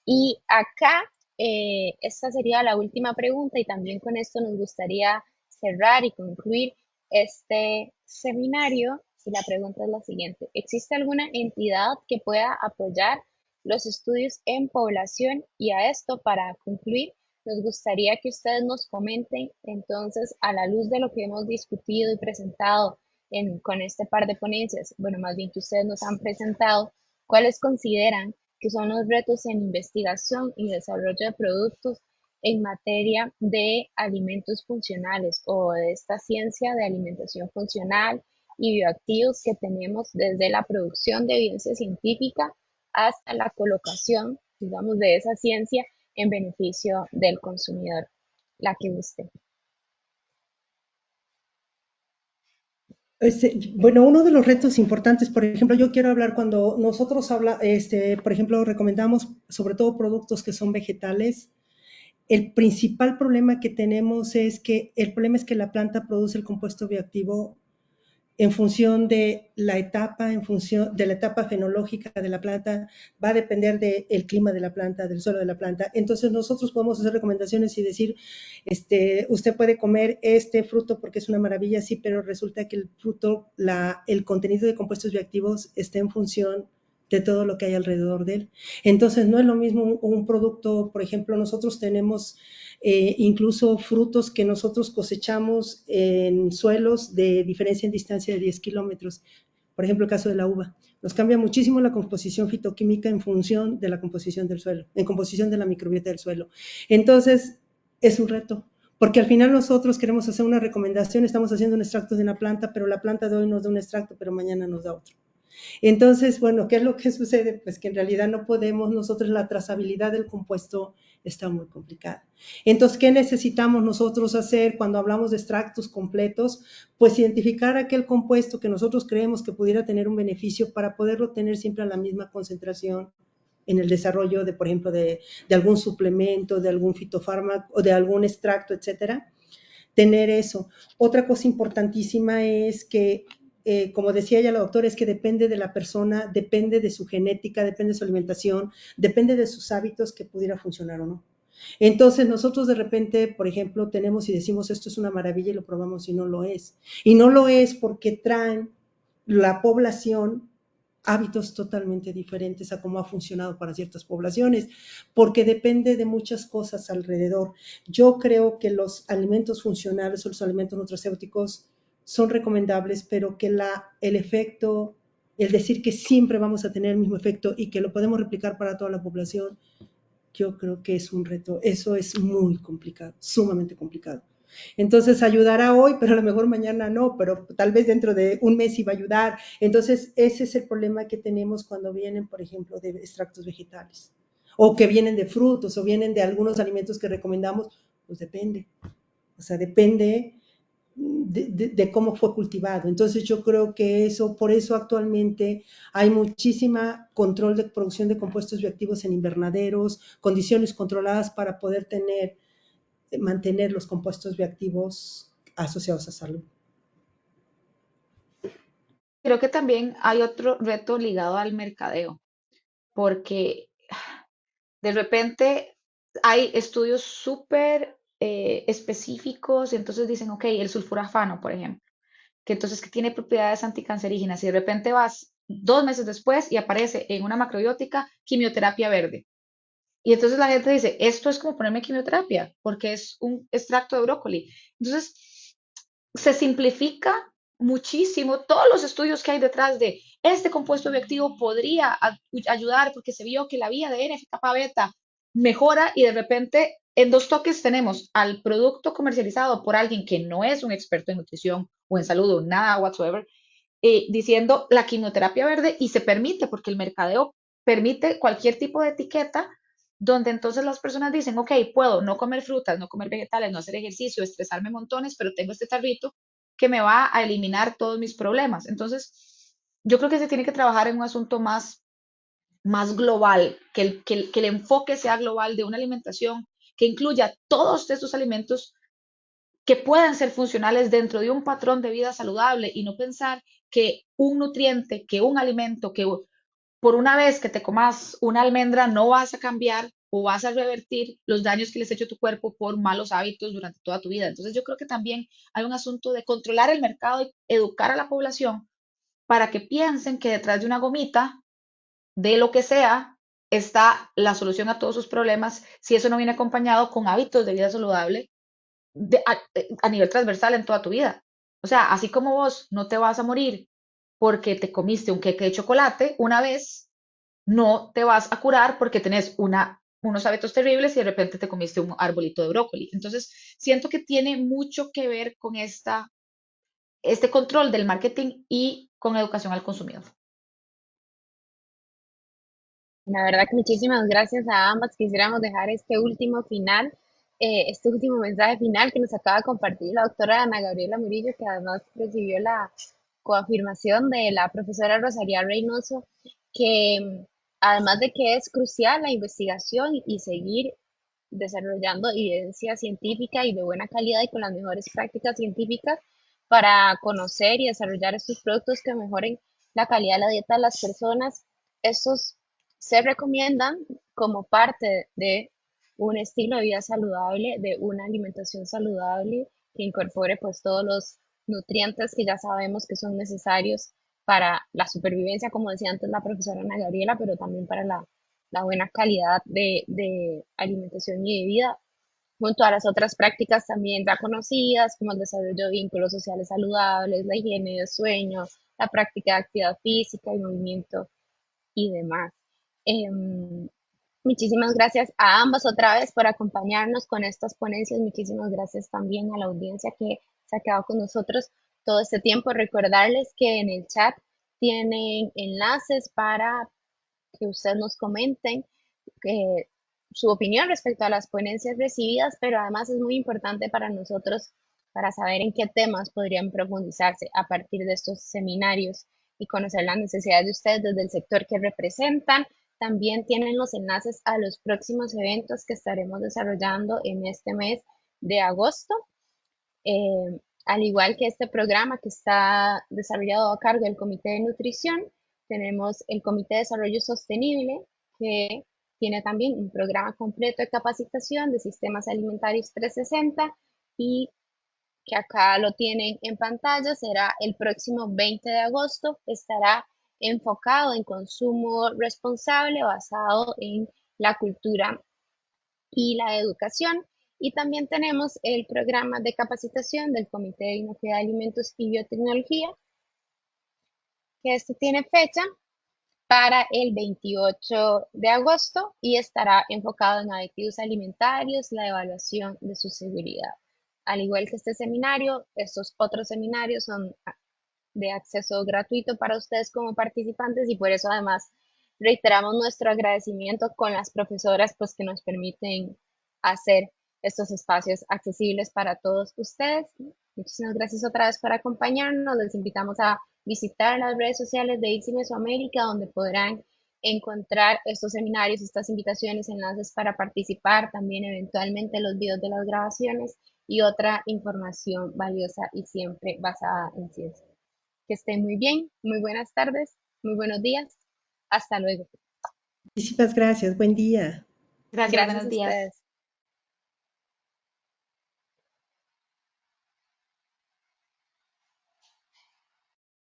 Y acá, esta sería la última pregunta y también con esto nos gustaría cerrar y concluir este seminario. Y la pregunta es la siguiente: ¿existe alguna entidad que pueda apoyar los estudios en población? Y a esto, para concluir, nos gustaría que ustedes nos comenten, entonces, a la luz de lo que hemos discutido y presentado con este par de ponencias, bueno, más bien que ustedes nos han presentado, ¿cuáles consideran que son los retos en investigación y desarrollo de productos en materia de alimentos funcionales o de esta ciencia de alimentación funcional y bioactivos que tenemos desde la producción de evidencia científica hasta la colocación, digamos, de esa ciencia en beneficio del consumidor? La que guste. Bueno, uno de los retos importantes, por ejemplo, yo quiero hablar cuando nosotros por ejemplo, recomendamos sobre todo productos que son vegetales. El principal problema que tenemos es que la planta produce el compuesto bioactivo en función de la etapa, en función de la etapa fenológica de la planta, va a depender del clima de la planta, del suelo de la planta. Entonces nosotros podemos hacer recomendaciones y decir, usted puede comer este fruto porque es una maravilla, sí, pero resulta que el fruto, el contenido de compuestos bioactivos está en función de todo lo que hay alrededor de él. Entonces no es lo mismo un producto, por ejemplo, nosotros tenemos incluso frutos que nosotros cosechamos en suelos de diferencia en distancia de 10 kilómetros. Por ejemplo, el caso de la uva. Nos cambia muchísimo la composición fitoquímica en función de la composición del suelo, en composición de la microbiota del suelo. Entonces, es un reto, porque al final nosotros queremos hacer una recomendación, estamos haciendo un extracto de una planta, pero la planta de hoy nos da un extracto, pero mañana nos da otro. Entonces, bueno, ¿qué es lo que sucede? Pues que en realidad no podemos nosotros, la trazabilidad del compuesto está muy complicada. Entonces, ¿qué necesitamos nosotros hacer cuando hablamos de extractos completos? Pues identificar aquel compuesto que nosotros creemos que pudiera tener un beneficio para poderlo tener siempre a la misma concentración en el desarrollo de, por ejemplo, de algún suplemento, de algún fitofármaco o de algún extracto, etcétera. Tener eso. Otra cosa importantísima es que, como decía ya la doctora, es que depende de la persona, depende de su genética, depende de su alimentación, depende de sus hábitos que pudiera funcionar o no. Entonces nosotros de repente, por ejemplo, tenemos y decimos esto es una maravilla y lo probamos y no lo es. Y no lo es porque traen la población hábitos totalmente diferentes a cómo ha funcionado para ciertas poblaciones, porque depende de muchas cosas alrededor. Yo creo que los alimentos funcionales o los alimentos nutracéuticos son recomendables, pero que el efecto, el decir que siempre vamos a tener el mismo efecto y que lo podemos replicar para toda la población, yo creo que es un reto. Eso es muy complicado, sumamente complicado. Entonces ayudará hoy, pero a lo mejor mañana no, pero tal vez dentro de un mes iba a ayudar. Entonces ese es el problema que tenemos cuando vienen, por ejemplo, de extractos vegetales o que vienen de frutos o vienen de algunos alimentos que recomendamos, pues depende. O sea, depende de cómo fue cultivado. Entonces yo creo que eso, por eso actualmente hay muchísima control de producción de compuestos bioactivos en invernaderos, condiciones controladas para poder mantener los compuestos bioactivos asociados a salud. Creo que también hay otro reto ligado al mercadeo, porque de repente hay estudios súper específicos y entonces dicen, ok, el sulforafano, por ejemplo, que entonces que tiene propiedades anticancerígenas y de repente vas 2 meses después y aparece en una macrobiótica quimioterapia verde. Y entonces la gente dice, esto es como ponerme quimioterapia, porque es un extracto de brócoli. Entonces, se simplifica muchísimo todos los estudios que hay detrás de este compuesto bioactivo podría ayudar porque se vio que la vía de NF-kappa beta mejora y de repente en 2 toques tenemos al producto comercializado por alguien que no es un experto en nutrición o en salud o nada whatsoever, diciendo la quimioterapia verde y se permite porque el mercadeo permite cualquier tipo de etiqueta donde entonces las personas dicen, ok, puedo no comer frutas, no comer vegetales, no hacer ejercicio, estresarme montones, pero tengo este tarrito que me va a eliminar todos mis problemas. Entonces, yo creo que se tiene que trabajar en un asunto más global, que el enfoque sea global de una alimentación que incluya todos estos alimentos que puedan ser funcionales dentro de un patrón de vida saludable y no pensar que un nutriente, que un alimento, que por una vez que te comas una almendra no vas a cambiar o vas a revertir los daños que les ha hecho tu cuerpo por malos hábitos durante toda tu vida. Entonces yo creo que también hay un asunto de controlar el mercado y educar a la población para que piensen que detrás de una gomita, de lo que sea, está la solución a todos sus problemas si eso no viene acompañado con hábitos de vida saludable a nivel transversal en toda tu vida. O sea, así como vos no te vas a morir porque te comiste un queque de chocolate una vez, no te vas a curar porque tenés unos hábitos terribles y de repente te comiste un arbolito de brócoli. Entonces, siento que tiene mucho que ver con este control del marketing y con educación al consumidor. La verdad que muchísimas gracias a ambas. Quisiéramos dejar este último final, este último mensaje final que nos acaba de compartir la doctora Ana Gabriela Murillo, que además recibió la coafirmación de la profesora Rosalía Reynoso, que además de que es crucial la investigación y seguir desarrollando evidencia científica y de buena calidad y con las mejores prácticas científicas para conocer y desarrollar estos productos que mejoren la calidad de la dieta de las personas. Estos se recomiendan como parte de un estilo de vida saludable, de una alimentación saludable que incorpore pues todos los nutrientes que ya sabemos que son necesarios para la supervivencia, como decía antes la profesora Ana Gabriela, pero también para la buena calidad de alimentación y de vida, junto a las otras prácticas también ya conocidas, como el desarrollo de vínculos sociales saludables, la higiene de sueño, la práctica de actividad física y movimiento y demás. Em, Muchísimas gracias a ambas otra vez por acompañarnos con estas ponencias. Muchísimas gracias también a la audiencia que se ha quedado con nosotros todo este tiempo. Recordarles que en el chat tienen enlaces para que ustedes nos comenten su opinión respecto a las ponencias recibidas, pero además es muy importante para nosotros para saber en qué temas podrían profundizarse a partir de estos seminarios y conocer las necesidades de ustedes desde el sector que representan. También tienen los enlaces a los próximos eventos que estaremos desarrollando en este mes de agosto. Al igual que este programa que está desarrollado a cargo del Comité de Nutrición, tenemos el Comité de Desarrollo Sostenible, que tiene también un programa completo de capacitación de sistemas alimentarios 360 y que acá lo tienen en pantalla, será el próximo 20 de agosto, estará enfocado en consumo responsable basado en la cultura y la educación. Y también tenemos el programa de capacitación del Comité de Inocuidad de Alimentos y Biotecnología, que este tiene fecha para el 28 de agosto y estará enfocado en aditivos alimentarios, la evaluación de su seguridad. Al igual que este seminario, estos otros seminarios son de acceso gratuito para ustedes como participantes y por eso además reiteramos nuestro agradecimiento con las profesoras pues que nos permiten hacer estos espacios accesibles para todos ustedes. Muchísimas gracias otra vez por acompañarnos. Les invitamos a visitar las redes sociales de ICSI Mesoamérica, donde podrán encontrar estos seminarios, estas invitaciones, enlaces para participar, también eventualmente los videos de las grabaciones y otra información valiosa y siempre basada en ciencia. Que estén muy bien, muy buenas tardes, muy buenos días. Hasta luego. Muchísimas gracias. Buen día. Gracias, Gracias buenos a días. ustedes.